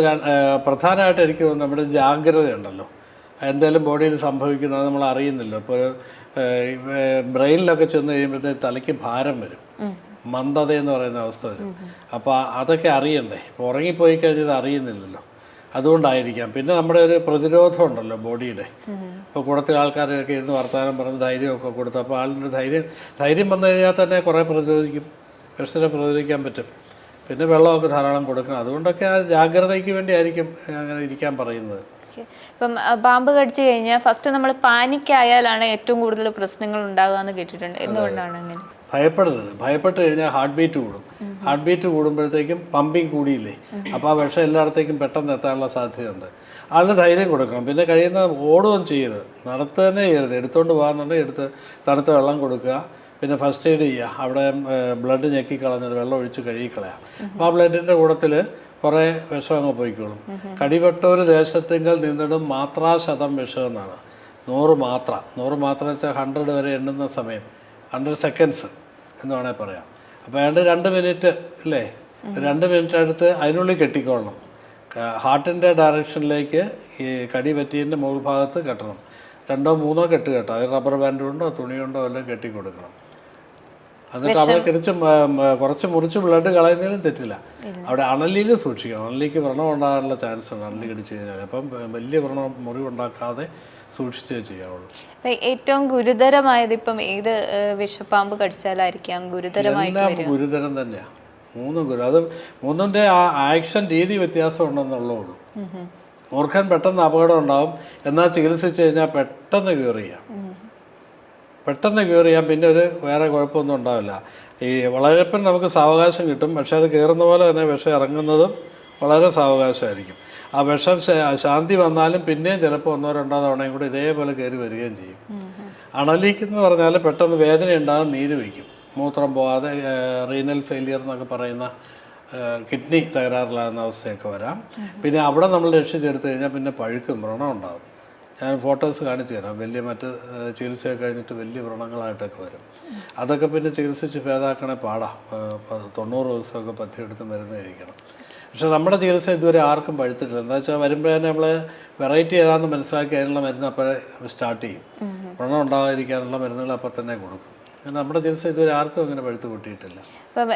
പ്രധാനമായിട്ട് എനിക്ക് തോന്നുന്നു നമ്മുടെ ജാഗ്രതയുണ്ടല്ലോ. എന്തായാലും ബോഡിയിൽ സംഭവിക്കുന്നത് നമ്മൾ അറിയുന്നില്ല. ഇപ്പോൾ ബ്രെയിനിലൊക്കെ ചെന്ന് കഴിയുമ്പോഴത്തേക്ക് തലയ്ക്ക് ഭാരം വരും, മന്ദത എന്ന് പറയുന്ന അവസ്ഥ വരും. അപ്പോൾ അതൊക്കെ അറിയണ്ടേ. ഇപ്പോൾ ഉറങ്ങിപ്പോയി കഴിഞ്ഞത് അറിയുന്നില്ലല്ലോ, അതുകൊണ്ടായിരിക്കാം. പിന്നെ നമ്മുടെ ഒരു പ്രതിരോധം ഉണ്ടല്ലോ ബോഡിയുടെ. ഇപ്പോൾ കൂടത്തിൽ ആൾക്കാരൊക്കെ ഇരുന്ന് വർത്തമാനം പറഞ്ഞ് ധൈര്യമൊക്കെ കൊടുത്തു. അപ്പോൾ ആളിൻ്റെ ധൈര്യം വന്നു കഴിഞ്ഞാൽ തന്നെ കുറേ പ്രതിരോധിക്കും, വിഷത്തിനെ പ്രതിരോധിക്കാൻ പറ്റും. പിന്നെ വെള്ളമൊക്കെ ധാരാളം കൊടുക്കണം. അതുകൊണ്ടൊക്കെ ആ ജാഗ്രതയ്ക്ക് വേണ്ടി ആയിരിക്കും അങ്ങനെ ഇരിക്കാൻ പറയുന്നത്. ഇപ്പം പാമ്പ് കടിച്ചു കഴിഞ്ഞാൽ ഫസ്റ്റ് നമ്മൾ പാനിക്കായാലാണ് ഏറ്റവും കൂടുതൽ പ്രശ്നങ്ങൾ ഉണ്ടാകുക എന്ന് കേട്ടിട്ടുണ്ട്. എന്തുകൊണ്ടാണ് അങ്ങനെ? ഭയപ്പെട്ട് കഴിഞ്ഞാൽ ഹാർട്ട് ബീറ്റ് കൂടും. ഹാർട്ട് ബീറ്റ് കൂടുമ്പോഴത്തേക്കും പമ്പിങ് കൂടിയില്ലേ, അപ്പോൾ ആ വിഷം എല്ലായിടത്തേക്കും പെട്ടെന്ന് എത്താനുള്ള സാധ്യതയുണ്ട്. ആളിന് ധൈര്യം കൊടുക്കണം. പിന്നെ കഴിയുന്ന ഓടുകയും ചെയ്യരുത്, നടത്തുക തന്നെ ചെയ്യരുത്. എടുത്തുകൊണ്ട് പോകാന്നുണ്ടെങ്കിൽ എടുത്ത് തണുത്ത വെള്ളം കൊടുക്കുക. പിന്നെ ഫസ്റ്റ് എയ്ഡ് ചെയ്യുക. അവിടെ ബ്ലഡ് ഞെക്കിക്കളഞ്ഞിട്ട് വെള്ളം ഒഴിച്ച് കഴുകിക്കളയാം. അപ്പോൾ ആ ബ്ലഡിൻ്റെ കൂട്ടത്തിൽ കുറേ വിഷം അങ്ങ് പോയിക്കോളും. കടിപെട്ട ഒരു ദേശത്തെങ്കിൽ നിന്നിടും മാത്രാശതം വിഷം എന്നാണ്. 100 മാത്ര എന്ന് വെച്ചാൽ 100 വരെ എണ്ണുന്ന സമയം, 100 സെക്കൻഡ്സ് എന്ന് വേണമെങ്കിൽ പറയാം. അപ്പോൾ ഏതാണ്ട് 2 മിനിറ്റ് അല്ലേ, 2 മിനിറ്റ് അടുത്ത് അതിനുള്ളിൽ കെട്ടിക്കൊള്ളണം. ഹാർട്ടിൻ്റെ ഡയറക്ഷനിലേക്ക് ഈ കടി പറ്റിയതിൻ്റെ മുകൾ ഭാഗത്ത് കെട്ടണം. 2 or 3 കെട്ട് കെട്ടാം. അത് റബ്ബർ ബാൻഡ് കൊണ്ടോ തുണി കൊണ്ടോ എല്ലാം കെട്ടിക്കൊടുക്കണം. എന്നിട്ട് അവിടെ കുറച്ച് മുറിച്ച് ബ്ലഡ് കളയുന്നതിനും തെറ്റില്ല. അവിടെ അണലിയിൽ സൂക്ഷിക്കണം. അണലിക്ക് വ്രണം ഉണ്ടാകാനുള്ള ചാൻസ് ഉണ്ട് അണലി കടിച്ചു കഴിഞ്ഞാൽ. അപ്പം വലിയ മുറിവുണ്ടാക്കാതെ സൂക്ഷിച്ചേ ചെയ്യാവുള്ളൂ. ഏറ്റവും ഗുരുതരമായത് ഇപ്പം ഏത് വിഷപ്പാമ്പ് കടിച്ചാലായിരിക്കാം ഗുരുതരമായിട്ട്? എല്ലാം ഗുരുതരം തന്നെയാണ്. 3 അത് 3ന്റെ ആ ആക്ഷൻ രീതി വ്യത്യാസം ഉണ്ടെന്നുള്ളൂ. മൂർഖൻ പെട്ടെന്ന് അപകടം ഉണ്ടാവും, എന്നാൽ ചികിത്സിച്ച് കഴിഞ്ഞാൽ പെട്ടെന്ന് ക്യൂർ ചെയ്യാം. പിന്നെ വേറെ കുഴപ്പമൊന്നും ഉണ്ടാവില്ല. ഈ വളരെപ്പം നമുക്ക് സാവകാശം കിട്ടും, പക്ഷെ അത് കയറുന്ന പോലെ തന്നെ വിഷം ഇറങ്ങുന്നതും വളരെ സാവകാശമായിരിക്കും. ആ വിഷം ശാന്തി വന്നാലും പിന്നെയും ചിലപ്പോൾ 1-2 തവണയും കൂടി ഇതേപോലെ കയറി വരികയും ചെയ്യും. അണലിക്കെന്ന് പറഞ്ഞാൽ പെട്ടെന്ന് വേദന ഉണ്ടാകും, നീര് വയ്ക്കും, മൂത്രം പോകാതെ റീനൽ ഫെയിലിയർ എന്നൊക്കെ പറയുന്ന കിഡ്നി തകരാറിലാകുന്ന അവസ്ഥയൊക്കെ വരാം. പിന്നെ അവിടെ നമ്മൾ രക്ഷിച്ചെടുത്ത് കഴിഞ്ഞാൽ പിന്നെ പഴുക്കും, വ്രണം ഉണ്ടാകും. ഞാൻ ഫോട്ടോസ് കാണിച്ചു തരാം. മറ്റ് ചികിത്സയൊക്കെ കഴിഞ്ഞിട്ട് വലിയ വ്രണങ്ങളായിട്ടൊക്കെ വരും. അതൊക്കെ പിന്നെ ചികിത്സിച്ച് ഭേദാക്കണേ പാടാം. 90 ദിവസമൊക്കെ പഥ്യെടുത്ത് മരുന്ന് കഴിക്കണം. പക്ഷെ നമ്മുടെ ചികിത്സ ഇതുവരെ ആർക്കും പഴുത്തിട്ടില്ല. എന്താ വെച്ചാൽ വരുമ്പോൾ തന്നെ നമ്മൾ വെറൈറ്റി ഏതാണെന്ന് മനസ്സിലാക്കി അതിനുള്ള മരുന്ന് അപ്പോഴേ സ്റ്റാർട്ട് ചെയ്യും. വ്രണം ഉണ്ടാകാതിരിക്കാനുള്ള മരുന്നുകൾ അപ്പോൾ തന്നെ കൊടുക്കും. നമ്മുടെ ചികിത്സ ഇതുവരെ ആർക്കും അങ്ങനെ പഴുത്ത് പൊട്ടിയിട്ടില്ല. ഇപ്പം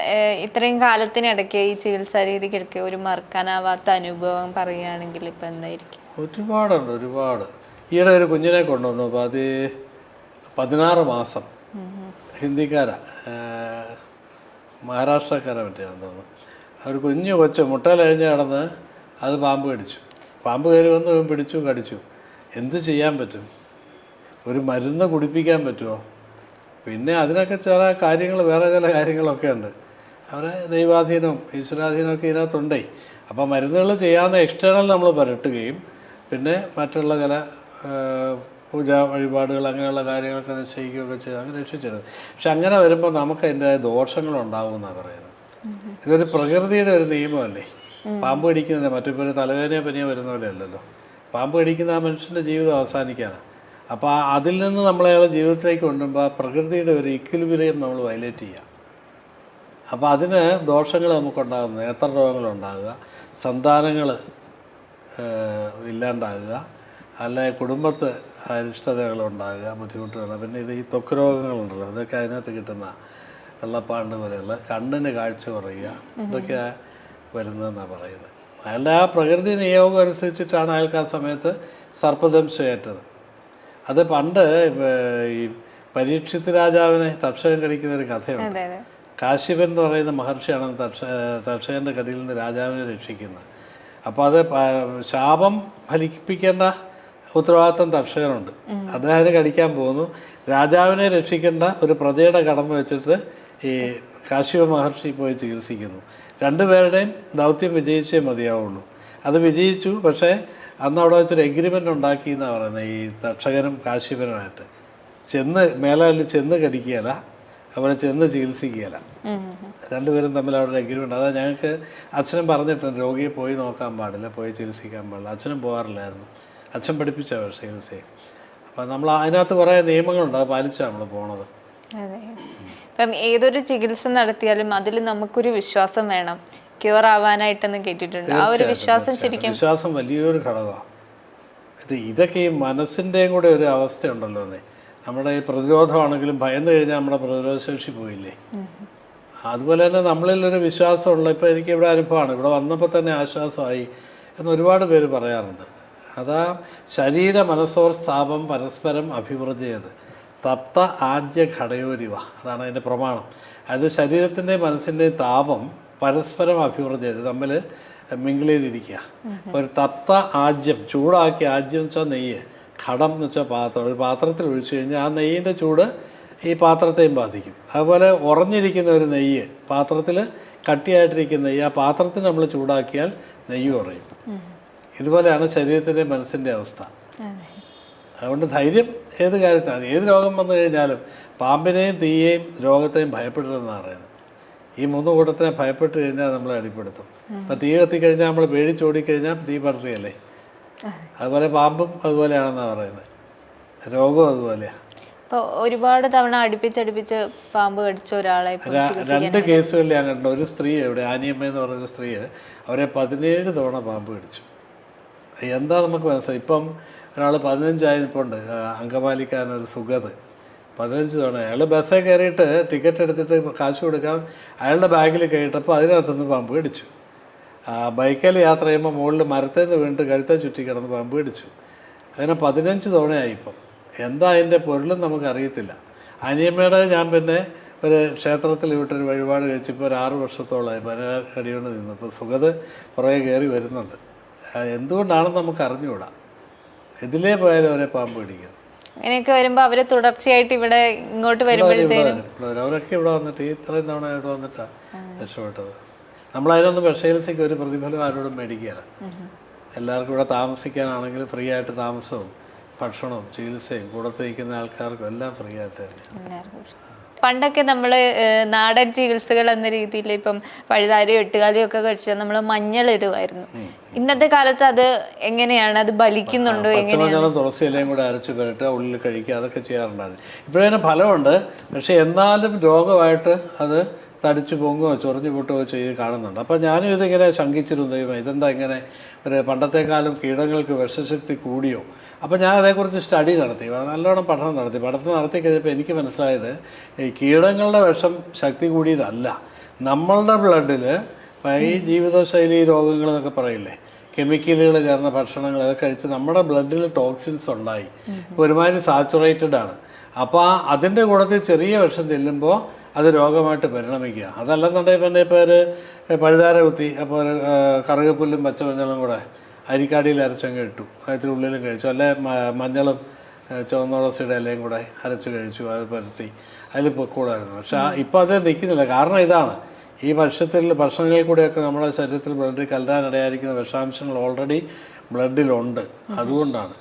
ഇത്രയും കാലത്തിനിടയ്ക്ക് ഈ ചികിത്സാ രീതിക്കിടയ്ക്ക് ഒരു മറക്കാനാവാത്ത അനുഭവം പറയുകയാണെങ്കിൽ ഇപ്പം എന്തായിരിക്കും? ഒരുപാട്. ഈയിടെ ഒരു കുഞ്ഞിനെ കൊണ്ടുവന്നു. അപ്പോൾ അത് 16 മാസം, ഹിന്ദിക്കാരാ, മഹാരാഷ്ട്രക്കാരെ പറ്റിയാണെന്ന് തോന്നുന്നു. ഒരു കുഞ്ഞു കൊച്ചു മുട്ടയിലഴിഞ്ഞ് കിടന്ന് അത് പാമ്പ് കടിച്ചു. പാമ്പ് കയറി വന്ന് പിടിച്ചു, കടിച്ചു. എന്ത് ചെയ്യാൻ പറ്റും? ഒരു മരുന്ന് കുടിപ്പിക്കാൻ പറ്റുമോ? പിന്നെ അതിനൊക്കെ വേറെ ചില കാര്യങ്ങളൊക്കെ ഉണ്ട്. അവരെ ദൈവാധീനവും ഈശ്വരാധീനമൊക്കെ ഇതിനകത്തുണ്ടേ. അപ്പോൾ മരുന്നുകൾ ചെയ്യാവുന്ന എക്സ്റ്റേണൽ നമ്മൾ പുരട്ടുകയും പിന്നെ മറ്റുള്ള ചില പൂജ വഴിപാടുകൾ അങ്ങനെയുള്ള കാര്യങ്ങളൊക്കെ നിശ്ചയിക്കുകയൊക്കെ ചെയ്ത് അങ്ങനെ രക്ഷിച്ചത്. പക്ഷെ അങ്ങനെ വരുമ്പോൾ നമുക്ക് അതിൻ്റെ ദോഷങ്ങളുണ്ടാവുമെന്നാണ് പറയുന്നത്. ഇതൊരു പ്രകൃതിയുടെ ഒരു നിയമമല്ലേ. പാമ്പ് കടിക്കുന്നത് മറ്റിപ്പോൾ ഒരു തലവേദനയോ പനിയോ വരുന്ന പോലെ അല്ലല്ലോ. പാമ്പ് കടിക്കുന്ന ആ മനുഷ്യൻ്റെ ജീവിതം അവസാനിക്കാനാണ്. അപ്പോൾ അതിൽ നിന്ന് നമ്മളയാളെ ജീവിതത്തിലേക്ക് കൊണ്ടുപോകുമ്പോൾ ആ പ്രകൃതിയുടെ ഒരു ഇക്വിലിബ്രിയം നമ്മൾ വയലേറ്റ് ചെയ്യുക. അപ്പോൾ അതിന് ദോഷങ്ങൾ നമുക്കുണ്ടാകുന്നു. നേത്രരോഗങ്ങളുണ്ടാകുക, സന്താനങ്ങൾ ഇല്ലാണ്ടാകുക, അല്ലെ കുടുംബത്ത് അരിഷ്ടതകളുണ്ടാകുക, ബുദ്ധിമുട്ടുകൾ. പിന്നെ ഈ ത്വക്ക് രോഗങ്ങളുണ്ടല്ലോ, ഇതൊക്കെ അതിനകത്ത് കിട്ടുന്ന വെള്ളപ്പാണ്ട് പോലെയുള്ള കണ്ണിന് കാഴ്ച കുറയുക, ഇതൊക്കെ വരുന്നതെന്നാണ് പറയുന്നത്. അയാളുടെ ആ പ്രകൃതി നിയോഗം അനുസരിച്ചിട്ടാണ് അയാൾക്ക് ആ സമയത്ത് സർപ്പദംശയേറ്റത്. അത് പണ്ട് ഈ പരീക്ഷിത് രാജാവിനെ തക്ഷകൻ കടിക്കുന്നൊരു കഥയുണ്ട്. കാശ്യപൻ എന്ന് പറയുന്ന മഹർഷിയാണ് തക്ഷകൻ്റെ കടിയിൽ നിന്ന് രാജാവിനെ രക്ഷിക്കുന്നത്. അപ്പോൾ അത് ശാപം ഫലിപ്പിക്കേണ്ട ഉത്തരവാദിത്വം തക്ഷകനുണ്ട്. അദ്ദേഹത്തിന് കടിക്കാൻ പോകുന്നു. രാജാവിനെ രക്ഷിക്കേണ്ട ഒരു പ്രജയുടെ കടമ വെച്ചിട്ട് ഈ കാശ്യപ മഹർഷി പോയി ചികിത്സിക്കുന്നു. 2 പേരുടെയും ദൗത്യം വിജയിച്ചേ മതിയാവുള്ളൂ. അത് വിജയിച്ചു. പക്ഷേ അന്ന് അവിടെ വെച്ചൊരു എഗ്രിമെൻ്റ് ഉണ്ടാക്കി എന്നാണ് പറയുന്നത്, ഈ തക്ഷകനും കാശ്യപനുമായിട്ട്. മേലാലിൽ ചെന്ന് കടിക്കുകയില്ല, അവരെ ചെന്ന് ചികിത്സിക്കുകയില്ല. രണ്ടുപേരും തമ്മിൽ അവിടെ ഒരു എഗ്രിമെൻ്റ്. അതാ ഞങ്ങൾക്ക് അച്ഛനും പറഞ്ഞിട്ടുണ്ട്, രോഗിയെ പോയി നോക്കാൻ പാടില്ല, പോയി ചികിത്സിക്കാൻ പാടില്ല. അച്ഛനും പോകാറില്ലായിരുന്നു, അച്ഛൻ പഠിപ്പിച്ച ചികിത്സയെ. അപ്പം നമ്മൾ അതിനകത്ത് കുറേ നിയമങ്ങളുണ്ട്, അത് പാലിച്ചാണ് നമ്മൾ പോണത്. അതെ. ഇപ്പം ഏതൊരു ചികിത്സ നടത്തിയാലും അതിൽ നമുക്കൊരു വിശ്വാസം വേണം, ക്യൂർ ആവാനായിട്ടെന്ന് കേട്ടിട്ടുണ്ട്. ആ ഒരു വിശ്വാസം ശരിക്കും വിശ്വാസം വലിയൊരു ഘടകമാണ്. ഇതൊക്കെ ഈ മനസ്സിൻ്റെയും കൂടെ ഒരു അവസ്ഥയുണ്ടല്ലോ. നമ്മുടെ ഈ പ്രതിരോധമാണെങ്കിലും ഭയന്ന് കഴിഞ്ഞാൽ നമ്മുടെ പ്രതിരോധശേഷി പോയില്ലേ. അതുപോലെ തന്നെ നമ്മളിലൊരു വിശ്വാസമുള്ള, ഇപ്പോൾ എനിക്ക് ഇവിടെ അനുഭവമാണ്, ഇവിടെ വന്നപ്പോൾ തന്നെ ആശ്വാസമായി എന്ന് ഒരുപാട് പേര് പറയാറുണ്ട്. അതാ ശരീര മനസ്സോർ സ്ഥാപം പരസ്പരം അഭിവൃദ്ധിയത് തപ്ത ആദ്യ ഘടയോരിവ, അതാണ് അതിൻ്റെ പ്രമാണം. അത് ശരീരത്തിൻ്റെയും മനസ്സിൻ്റെയും താപം പരസ്പരം അഭിവൃദ്ധിയത് തമ്മിൽ മിങ്കിൾ ചെയ്തിരിക്കുക. ഒരു തപ്ത ആജ്യം, ചൂടാക്കിയ ആജ്യം എന്ന് വെച്ചാൽ നെയ്യ്, ഘടം എന്ന് വെച്ചാൽ പാത്രം. ഒരു പാത്രത്തിൽ ഒഴിച്ചു കഴിഞ്ഞാൽ ആ നെയ്യിൻ്റെ ചൂട് ഈ പാത്രത്തെയും ബാധിക്കും. അതുപോലെ ഉറഞ്ഞിരിക്കുന്ന ഒരു നെയ്യ്, പാത്രത്തിൽ കട്ടിയായിട്ടിരിക്കുന്ന നെയ്യ്, ആ പാത്രത്തിന് നമ്മൾ ചൂടാക്കിയാൽ നെയ്യ് കുറയും. ഇതുപോലെയാണ് ശരീരത്തിൻ്റെ മനസ്സിൻ്റെ അവസ്ഥ. അതുകൊണ്ട് ധൈര്യം ഏത് കാര്യത്തിലാണ്, ഏത് രോഗം വന്നു കഴിഞ്ഞാലും പാമ്പിനെയും തീയെയും രോഗത്തെയും ഭയപ്പെടരുതെന്നാണ് പറയുന്നത്. ഈ 3 കൂട്ടത്തിനെ ഭയപ്പെട്ട് കഴിഞ്ഞാൽ നമ്മളെ അടിപ്പെടുത്തും. അപ്പം തീ കത്തിക്കഴിഞ്ഞാൽ നമ്മൾ പേടിച്ചോടിക്കഴിഞ്ഞാൽ തീ പടരുകയല്ലേ. അതുപോലെ പാമ്പും അതുപോലെയാണെന്നാണ് പറയുന്നത്, രോഗവും അതുപോലെയാണ്. ഇപ്പോൾ ഒരുപാട് തവണ അടുപ്പിച്ചടുപ്പിച്ച് പാമ്പ് കടിച്ച ഒരാളെ 2 കേസുകളിൽ ഞാൻ കണ്ടു. ഒരു സ്ത്രീ, ഇവിടെ ആനിയമ്മ എന്ന് പറയുന്ന സ്ത്രീ, അവരെ 17 തവണ പാമ്പ് കടിച്ചു. എന്താ നമുക്ക് മനസ്സിലായി. ഇപ്പം ഒരാൾ 15 ആയപ്പോണ്ട്, അങ്കമാലിക്കാരനൊരു സുഗത് 15 തവണ. അയാൾ ബസ്സിൽ കയറിയിട്ട് ടിക്കറ്റ് എടുത്തിട്ട് കാശ് കൊടുക്കാൻ അയാളുടെ ബാഗിൽ കയറിയിട്ടപ്പോൾ അതിനകത്തുനിന്ന് പാമ്പ് കടിച്ചു. ബൈക്കിൽ യാത്ര ചെയ്യുമ്പോൾ മുകളിൽ മരത്തിൽ നിന്ന് വീണിട്ട് കഴുത്തെ ചുറ്റി കിടന്ന് പാമ്പ് കടിച്ചു. അങ്ങനെ 15 തവണയായി. ഇപ്പം എന്താ അതിൻ്റെ പൊരുളും നമുക്കറിയത്തില്ല. അനിയമ്മയുടെ ഞാൻ പിന്നെ ഒരു ക്ഷേത്രത്തിൽ വിട്ടൊരു വഴിപാട് കഴിച്ചിപ്പോൾ ഒരു 6 വർഷത്തോളമായി കടികൊണ്ട് നിന്നു. ഇപ്പോൾ സുഗത് പുറകെ കയറി വരുന്നുണ്ട്. എന്തുകൊണ്ടാണെന്ന് നമുക്ക് അറിഞ്ഞുകൂടാ. ഇതിലേ പോയാലും അവരെ പാമ്പ് കടിക്കുന്നു. അങ്ങനെയൊക്കെ വരുമ്പോൾ അവര് തുടർച്ചയായിട്ട് ഇവിടെ ഇങ്ങോട്ട് വരുമ്പോഴത്തേനും അവരൊക്കെ ഇവിടെ വന്നിട്ട് ഇത്രയും തവണ ഇവിടെ വന്നിട്ടാണ് രക്ഷപ്പെട്ടത്. നമ്മളതിനൊന്നും വിഷചികിത്സയ്ക്ക് ഒരു പ്രതിഫലം ആരോടും മേടിക്കുകയില്ല. എല്ലാവർക്കും ഇവിടെ താമസിക്കാനാണെങ്കിൽ ഫ്രീ ആയിട്ട് താമസവും ഭക്ഷണവും ചികിത്സയും കൂടത്ത് നിൽക്കുന്ന ആൾക്കാർക്കും എല്ലാം ഫ്രീ ആയിട്ട് തന്നെ. പണ്ടൊക്കെ നമ്മൾ നാടൻ ചികിത്സകൾ എന്ന രീതിയിൽ ഇപ്പം പഴുതാരിയോ എട്ടുകാലിയോ ഒക്കെ കഴിച്ചാൽ നമ്മൾ മഞ്ഞളിടുമായിരുന്നു. ഇന്നത്തെ കാലത്ത് അത് എങ്ങനെയാണ്, അത് ബലിക്കുന്നുണ്ടോ? പച്ചമഞ്ഞളും തുളസി ഇലയും കൂടെ അരച്ച് പുരട്ടുക, ഉള്ളിൽ കഴിക്കുക, അതൊക്കെ ചെയ്യാറുണ്ടായിരുന്നു. ഇപ്പോഴതിന് ഫലമുണ്ട്, പക്ഷെ എന്നാലും രോഗമായിട്ട് അത് തടിച്ചു പൊങ്ങുകയോ ചൊറിഞ്ഞു പൊട്ടുകയോ ചെയ്ത് കാണുന്നുണ്ട്. അപ്പോൾ ഞാനും ഇതിങ്ങനെ ശങ്കിച്ചിരുന്നു, ദൈവം ഇതെന്താ ഇങ്ങനെ ഒരു പണ്ടത്തെക്കാലം കീടങ്ങൾക്ക് വിഷശക്തി കൂടിയോ. അപ്പോൾ ഞാൻ അതേക്കുറിച്ച് സ്റ്റഡി നടത്തി, നല്ലോണം പഠനം നടത്തി കഴിഞ്ഞപ്പോൾ എനിക്ക് മനസ്സിലായത് ഈ കീടങ്ങളുടെ വിഷം ശക്തി കൂടിയതല്ല, നമ്മളുടെ ബ്ലഡിൽ ഈ ജീവിതശൈലി രോഗങ്ങൾ എന്നൊക്കെ പറയില്ലേ, കെമിക്കലുകൾ ചേർന്ന ഭക്ഷണങ്ങൾ അതൊക്കെ കഴിച്ച് നമ്മുടെ ബ്ലഡിൽ ടോക്സിൻസ് ഉണ്ടായി, ഒരുമാതിരി സാച്ചുറേറ്റഡ് ആണ്. അപ്പോൾ അതിൻ്റെ കൂടത്തിൽ ചെറിയ വിഷം ചെല്ലുമ്പോൾ അത് രോഗമായിട്ട് പരിണമിക്കുക. അതല്ലെന്നുണ്ടെങ്കിൽ പിന്നെ ഇപ്പോൾ ഒരു പഴുതാര കുത്തി, അപ്പോൾ ഒരു കറുകപ്പുല്ലും പച്ചമഞ്ഞളും കൂടെ അരിക്കാടിയിൽ അരച്ചങ്ങ് ഇട്ടു, അതിന് ഉള്ളിലും കഴിച്ചു. അല്ലെ മഞ്ഞളും ചുവന്നുളസിയുടെ ഇലയും കൂടെ അരച്ച് കഴിച്ചു, അത് പരത്തി അതിൽ പൊക്കൂടായിരുന്നു. പക്ഷെ ഇപ്പോൾ അത് നിൽക്കുന്നില്ല. കാരണം ഇതാണ്, ഈ ഭക്ഷണങ്ങളിൽ കൂടെയൊക്കെ നമ്മുടെ ശരീരത്തിൽ ബ്ലഡിൽ കലരാനിടയായിരിക്കുന്ന വിഷാംശങ്ങൾ ഓൾറെഡി ബ്ലഡിലുണ്ട്. അതുകൊണ്ടാണ്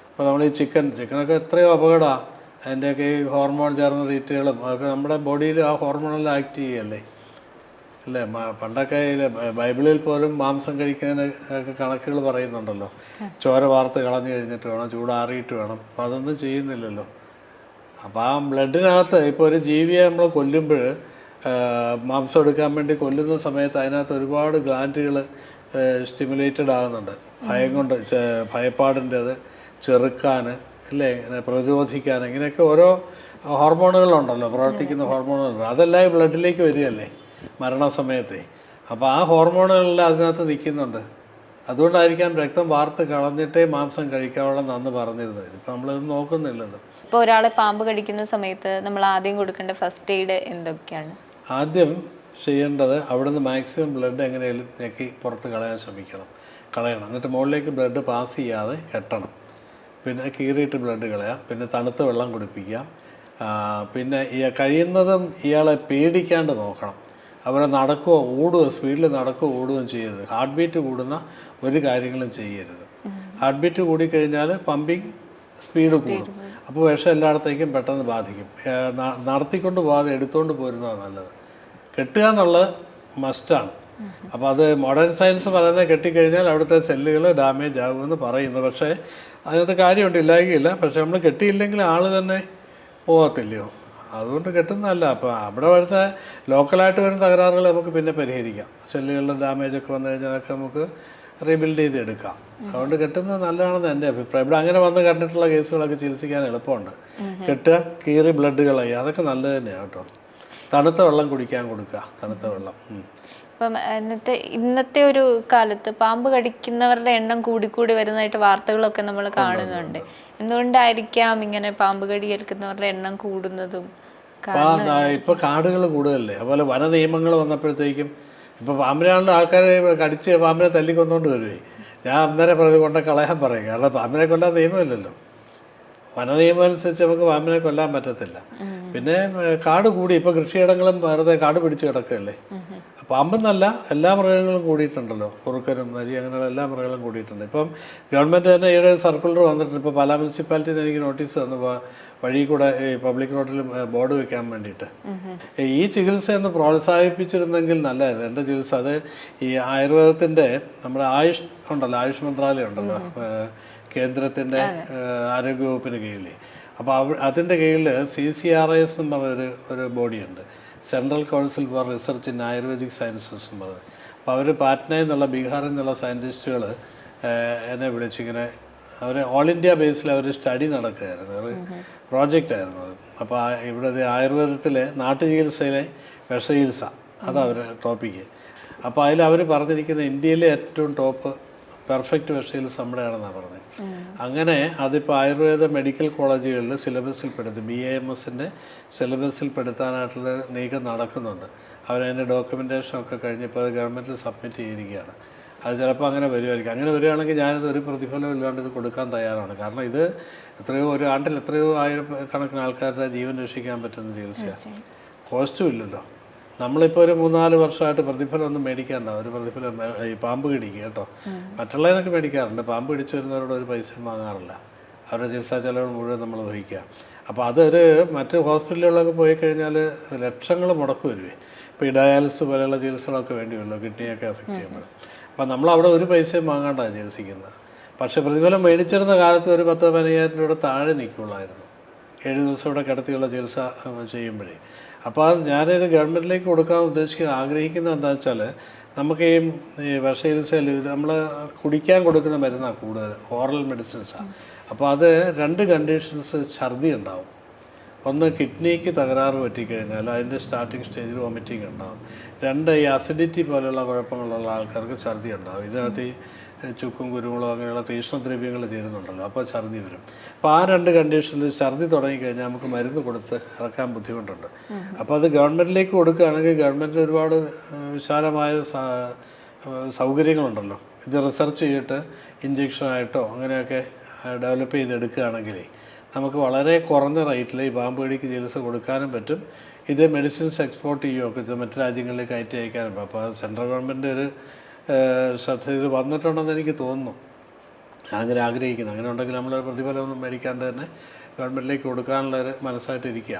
ഇപ്പോൾ നമ്മൾ ഈ ചിക്കനൊക്കെ എത്രയോ അപകടമാണ്. അതിൻ്റെയൊക്കെ ഈ ഹോർമോൺ ചേർന്ന തീറ്റകളും അതൊക്കെ നമ്മുടെ ബോഡിയിൽ ആ ഹോർമോണെല്ലാം ആക്ട് ചെയ്യല്ലേ അല്ലേ. പണ്ടൊക്കെ ബൈബിളിൽ പോലും മാംസം കഴിക്കുന്നതിന് ഒക്കെ കണക്കുകൾ പറയുന്നുണ്ടല്ലോ, ചോര വാർത്ത് കളഞ്ഞു കഴിഞ്ഞിട്ട് വേണം, ചൂടാറിയിട്ട് വേണം. അപ്പോൾ അതൊന്നും ചെയ്യുന്നില്ലല്ലോ. അപ്പോൾ ആ ബ്ലഡിനകത്ത് ഇപ്പോൾ ഒരു ജീവിയെ നമ്മൾ കൊല്ലുമ്പോൾ, മാംസം എടുക്കാൻ വേണ്ടി കൊല്ലുന്ന സമയത്ത് അതിനകത്ത് ഒരുപാട് ഗ്ലാൻഡുകൾ സ്റ്റിമുലേറ്റഡ് ആകുന്നുണ്ട്. ഭയം കൊണ്ട്, ഭയപ്പാടിൻ്റെത് ചെറുക്കാൻ അല്ലേ, പ്രതിരോധിക്കാൻ, ഇങ്ങനെയൊക്കെ ഓരോ ഹോർമോണുകളുണ്ടല്ലോ, പ്രവർത്തിക്കുന്ന ഹോർമോണുകളുണ്ട്. അതെല്ലാം ഈ ബ്ലഡിലേക്ക് വരികയല്ലേ മരണസമയത്തെ. അപ്പോൾ ആ ഹോർമോണുകളെല്ലാം അതിനകത്ത് നിൽക്കുന്നുണ്ട്. അതുകൊണ്ടായിരിക്കാം രക്തം വാർത്ത് കളഞ്ഞിട്ടേ മാംസം കഴിക്കാവുള്ളൂ അന്ന് പറഞ്ഞിരുന്നത്. ഇതിപ്പോൾ നമ്മളിത് നോക്കുന്നില്ലല്ലോ. ഇപ്പോൾ ഒരാളെ പാമ്പ് കടിക്കുന്ന സമയത്ത് നമ്മൾ ആദ്യം കൊടുക്കേണ്ട ഫസ്റ്റ് എയ്ഡ് എന്തൊക്കെയാണ്? ആദ്യം ചെയ്യേണ്ടത് അവിടുന്ന് മാക്സിമം ബ്ലഡ് എങ്ങനെയാലും ഞെക്കി പുറത്ത് കളയാൻ കളയണം. എന്നിട്ട് മുകളിലേക്ക് ബ്ലഡ് പാസ് ചെയ്യാതെ കെട്ടണം. പിന്നെ കീറിയിട്ട് ബ്ലഡ് കളയാം. പിന്നെ തണുത്ത വെള്ളം കുടിപ്പിക്കാം. പിന്നെ കഴിയുന്നതും ഇയാളെ പേടിക്കാണ്ട് നോക്കണം. അവരെ നടക്കുകയോ ഓടുകയോ, സ്പീഡിൽ നടക്കുകയോ ഓടുകയും ചെയ്യരുത്. ഹാർട്ട് ബീറ്റ് കൂടുന്ന ഒരു കാര്യങ്ങളും ചെയ്യരുത്. ഹാർട്ട് ബീറ്റ് കൂടിക്കഴിഞ്ഞാൽ പമ്പിങ് സ്പീഡ് കൂടും. അപ്പോൾ വിഷം എല്ലായിടത്തേക്കും പെട്ടെന്ന് ബാധിക്കും. നടത്തിക്കൊണ്ട് പോകാതെ എടുത്തുകൊണ്ട് പോരുന്നതാണ് നല്ലത്. കെട്ടുക എന്നുള്ളത് മസ്റ്റാണ്. അപ്പോൾ അത് മോഡേൺ സയൻസ് പറയുന്നത് കെട്ടിക്കഴിഞ്ഞാൽ അവിടുത്തെ സെല്ലുകൾ ഡാമേജ് ആകുമെന്ന് പറയുന്നു. പക്ഷേ അതിനകത്ത് കാര്യമുണ്ട്, ഇല്ലായിരിക്കില്ല. പക്ഷേ നമ്മൾ കെട്ടിയില്ലെങ്കിൽ ആൾ തന്നെ പോകത്തില്ലയോ, അതുകൊണ്ട് കെട്ടുന്നതല്ല. അപ്പോൾ അവിടെ വരുന്ന ലോക്കലായിട്ട് വരുന്ന തകരാറുകൾ നമുക്ക് പിന്നെ പരിഹരിക്കാം. സെല്ലുകളുടെ ഡാമേജൊക്കെ വന്നു കഴിഞ്ഞാൽ അതൊക്കെ നമുക്ക് റീബിൽഡ് ചെയ്ത് എടുക്കാം. അതുകൊണ്ട് കെട്ടുന്നത് നല്ലതാണെന്ന് എൻ്റെ അഭിപ്രായം. ഇവിടെ അങ്ങനെ വന്ന് കണ്ടിട്ടുള്ള കേസുകളൊക്കെ ചികിത്സിക്കാൻ എളുപ്പമുണ്ട്. കെട്ടുക, കീറി ബ്ലഡ് കളയുക, അതൊക്കെ നല്ലത് തന്നെയാണ് കേട്ടോ. തണുത്ത വെള്ളം കുടിക്കാൻ കൊടുക്കുക, തണുത്ത വെള്ളം. ഇപ്പം ഇന്നത്തെ ഒരു കാലത്ത് പാമ്പ് കടിക്കുന്നവരുടെ എണ്ണം കൂടിക്കൂടി വരുന്നതായിട്ട് വാർത്തകളൊക്കെ നമ്മൾ കാണുന്നുണ്ട്. എന്തുകൊണ്ടായിരിക്കാം ഇങ്ങനെ പാമ്പ് കടി ഏൽക്കുന്നവരുടെ എണ്ണം കൂടുന്നതും? ഇപ്പൊ കാടുകൾ കൂടുതലല്ലേ, അതുപോലെ വന നിയമങ്ങൾ വന്നപ്പോഴത്തേക്കും ഇപ്പൊ പാമ്പിനാണല്ലോ ആൾക്കാരെ കടിച്ച് പാമ്പിനെ തല്ലിക്കൊന്നുകൊണ്ട് വരുവേ. ഞാൻ അന്നേരം കൊണ്ട് കളയാൻ പറയും. കാരണം പാമ്പിനെ കൊല്ലാൻ നിയമമില്ലല്ലോ. വന നിയമം അനുസരിച്ച് നമുക്ക് പാമ്പിനെ കൊല്ലാൻ പറ്റത്തില്ല. പിന്നെ കാട് കൂടി, ഇപ്പൊ കൃഷിയിടങ്ങളും വെറുതെ കാട് പിടിച്ച് കിടക്കുകയല്ലേ. പാമ്പെന്നല്ല, എല്ലാ മൃഗങ്ങളും കൂടിയിട്ടുണ്ടല്ലോ. കുറുക്കനും നരി അങ്ങനെയുള്ള എല്ലാ മൃഗങ്ങളും കൂടിയിട്ടുണ്ട്. ഇപ്പം ഗവൺമെൻറ് തന്നെ ഈയിടെ സർക്കുലർ വന്നിട്ടുണ്ട്. ഇപ്പോൾ പാലാ മുനിസിപ്പാലിറ്റിയിൽ നിന്ന് എനിക്ക് നോട്ടീസ് തന്നു, വഴി കൂടെ ഈ പബ്ലിക് റോഡിൽ ബോർഡ് വെക്കാൻ വേണ്ടിയിട്ട്. ഈ ചികിത്സ ഒന്ന് പ്രോത്സാഹിപ്പിച്ചിരുന്നെങ്കിൽ നല്ലതായിരുന്നു. എൻ്റെ ചികിത്സ അത് ഈ ആയുർവേദത്തിൻ്റെ നമ്മുടെ ആയുഷ് ഉണ്ടല്ലോ, ആയുഷ് മന്ത്രാലയം ഉണ്ടല്ലോ, കേന്ദ്രത്തിൻ്റെ ആരോഗ്യവകുപ്പിന് കീഴിൽ. അപ്പോൾ അതിൻ്റെ കീഴിൽ CCRIS എന്ന് പറഞ്ഞൊരു ബോഡിയുണ്ട്, central council for research in ayurvedic sciences എന്ന് പറയുന്നത്. അപ്പോൾ അവർ പാറ്റ്നയിൽ നിന്നുള്ള ബീഹാറിൽ നിന്നുള്ള സയൻറ്റിസ്റ്റുകൾ എന്നെ വിളിച്ചിങ്ങനെ, അവർ ഓൾ ഇന്ത്യ ബേസിൽ അവർ സ്റ്റഡി നടക്കുകയായിരുന്നു, ഒരു പ്രോജക്റ്റായിരുന്നു അത്. അപ്പോൾ ഇവിടെ ആയുർവേദത്തിലെ നാട്ടുചികിത്സയിലെ വിഷചികിത്സ, അതവർ ടോപ്പിക്ക്. അപ്പോൾ അതിൽ അവർ പറഞ്ഞിരിക്കുന്ന ഇന്ത്യയിലെ ഏറ്റവും ടോപ്പ് പെർഫെക്റ്റ് വിഷചികിത്സ നമ്മുടെയാണെന്നാണ് പറഞ്ഞത്. അങ്ങനെ അതിപ്പോൾ ആയുർവേദ മെഡിക്കൽ കോളേജുകളിൽ സിലബസിൽപ്പെടുത്തി, BAMSൻ്റെ സിലബസിൽപ്പെടുത്താനായിട്ടുള്ള നീക്കം നടക്കുന്നുണ്ട്. അവരതിൻ്റെ ഡോക്യുമെൻറ്റേഷനൊക്കെ കഴിഞ്ഞപ്പോൾ അത് ഗവൺമെൻറ്റിൽ സബ്മിറ്റ് ചെയ്തിരിക്കുകയാണ്. അത് ചിലപ്പോൾ അങ്ങനെ വരുമായിരിക്കും. അങ്ങനെ വരികയാണെങ്കിൽ ഞാനിത് ഒരു പ്രതിഫലം ഇല്ലാണ്ട് ഇത് കൊടുക്കാൻ തയ്യാറാണ്. കാരണം ഇത് എത്രയോ ഒരു ആണ്ടിൽ എത്രയോ ആയിരക്കണക്കിന് ആൾക്കാരുടെ ജീവൻ രക്ഷിക്കാൻ പറ്റുന്ന ചികിത്സയാണ്. കോസ്റ്റും ഇല്ലല്ലോ. നമ്മളിപ്പോൾ ഒരു 3-4 വർഷമായിട്ട് പ്രതിഫലം ഒന്നും മേടിക്കാണ്ട. ഒരു പ്രതിഫലം ഈ പാമ്പ് കടിക്കുക കേട്ടോ, മറ്റുള്ളതിനൊക്കെ മേടിക്കാറുണ്ട്. പാമ്പ് കടിച്ചു വരുന്നവരോട് ഒരു പൈസയും വാങ്ങാറില്ല. അവരുടെ ചികിത്സാ ചെലവ് മുഴുവൻ നമ്മൾ വഹിക്കുക. അപ്പോൾ അതൊരു മറ്റ് ഹോസ്പിറ്റലുകളിലൊക്കെ പോയി കഴിഞ്ഞാൽ ലക്ഷങ്ങൾ മുടക്ക് വരുവേ. ഇപ്പോൾ ഈ ഡയാലിസിസ് പോലെയുള്ള ചികിത്സകളൊക്കെ വേണ്ടി വരുമല്ലോ, കിഡ്നിയൊക്കെ അഫക്റ്റ് ചെയ്യുമ്പോൾ. അപ്പോൾ നമ്മളവിടെ ഒരു പൈസയും വാങ്ങാണ്ടാണ് ചികിത്സിക്കുന്നത്. പക്ഷേ പ്രതിഫലം മേടിച്ചിരുന്ന കാലത്ത് ഒരു 10-15,000 രൂപയുടെ താഴെ നിൽക്കുള്ളായിരുന്നു 7 ദിവസം ഇവിടെ കിടത്തിയുള്ള ചികിത്സ ചെയ്യുമ്പോഴേ. അപ്പോൾ ഞാനിത് ഗവൺമെൻറ്റിലേക്ക് കൊടുക്കാൻ ആഗ്രഹിക്കുന്നത് എന്താ വെച്ചാൽ, നമുക്ക് ഈ വിഷചികിത്സയിൽ നമ്മൾ കുടിക്കാൻ കൊടുക്കുന്ന മരുന്നാണ് കൂടുതൽ, ഓറൽ മെഡിസിൻസാണ്. അപ്പോൾ അത് 2 കണ്ടീഷൻസ് ഛർദി ഉണ്ടാവും. ഒന്ന്, കിഡ്നിക്ക് തകരാറ് പറ്റിക്കഴിഞ്ഞാൽ അതിൻ്റെ സ്റ്റാർട്ടിങ് സ്റ്റേജിൽ വോമിറ്റിംഗ് ഉണ്ടാവും. 2, ഈ അസിഡിറ്റി പോലെയുള്ള കുഴപ്പങ്ങളുള്ള ആൾക്കാർക്ക് ഛർദി ഉണ്ടാവും. ഇതിനകത്ത് ഈ ചുക്കും കുരുമുളകും അങ്ങനെയുള്ള തീക്ഷ്ണദ്രവ്യങ്ങൾ ചേരുന്നുണ്ടല്ലോ, അപ്പോൾ ഛർദി വരും. അപ്പോൾ ആ 2 കണ്ടീഷനിൽ ഛർദി തുടങ്ങിക്കഴിഞ്ഞാൽ നമുക്ക് മരുന്ന് കൊടുത്ത് ഇറക്കാൻ ബുദ്ധിമുട്ടുണ്ട്. അപ്പോൾ അത് ഗവൺമെൻറ്റിലേക്ക് കൊടുക്കുകയാണെങ്കിൽ ഗവൺമെൻറ് ഒരുപാട് വിശാലമായ സൗകര്യങ്ങളുണ്ടല്ലോ. ഇത് റിസർച്ച് ചെയ്തിട്ട് ഇഞ്ചക്ഷനായിട്ടോ അങ്ങനെയൊക്കെ ഡെവലപ്പ് ചെയ്തെടുക്കുകയാണെങ്കിൽ നമുക്ക് വളരെ കുറഞ്ഞ റേറ്റിൽ ഈ പാമ്പ് കടിക്ക് ചികിത്സ കൊടുക്കാനും പറ്റും. ഇത് മെഡിസിൻസ് എക്സ്പോർട്ട് ചെയ്യുകയൊക്കെ മറ്റു രാജ്യങ്ങളിലേക്ക് കയറ്റി അയക്കാനും. അപ്പോൾ സെൻട്രൽ ഗവൺമെൻറ് ഒരു ശ്രദ്ധ ഇത് വന്നിട്ടുണ്ടെന്ന് എനിക്ക് തോന്നുന്നു. ഞാനങ്ങനെ ആഗ്രഹിക്കുന്നു. അങ്ങനെ ഉണ്ടെങ്കിൽ നമ്മൾ പ്രതിഫലമൊന്നും മേടിക്കാണ്ട് തന്നെ ഗവൺമെൻറ്റിലേക്ക് കൊടുക്കാനുള്ളൊരു മനസ്സായിട്ടിരിക്കുക.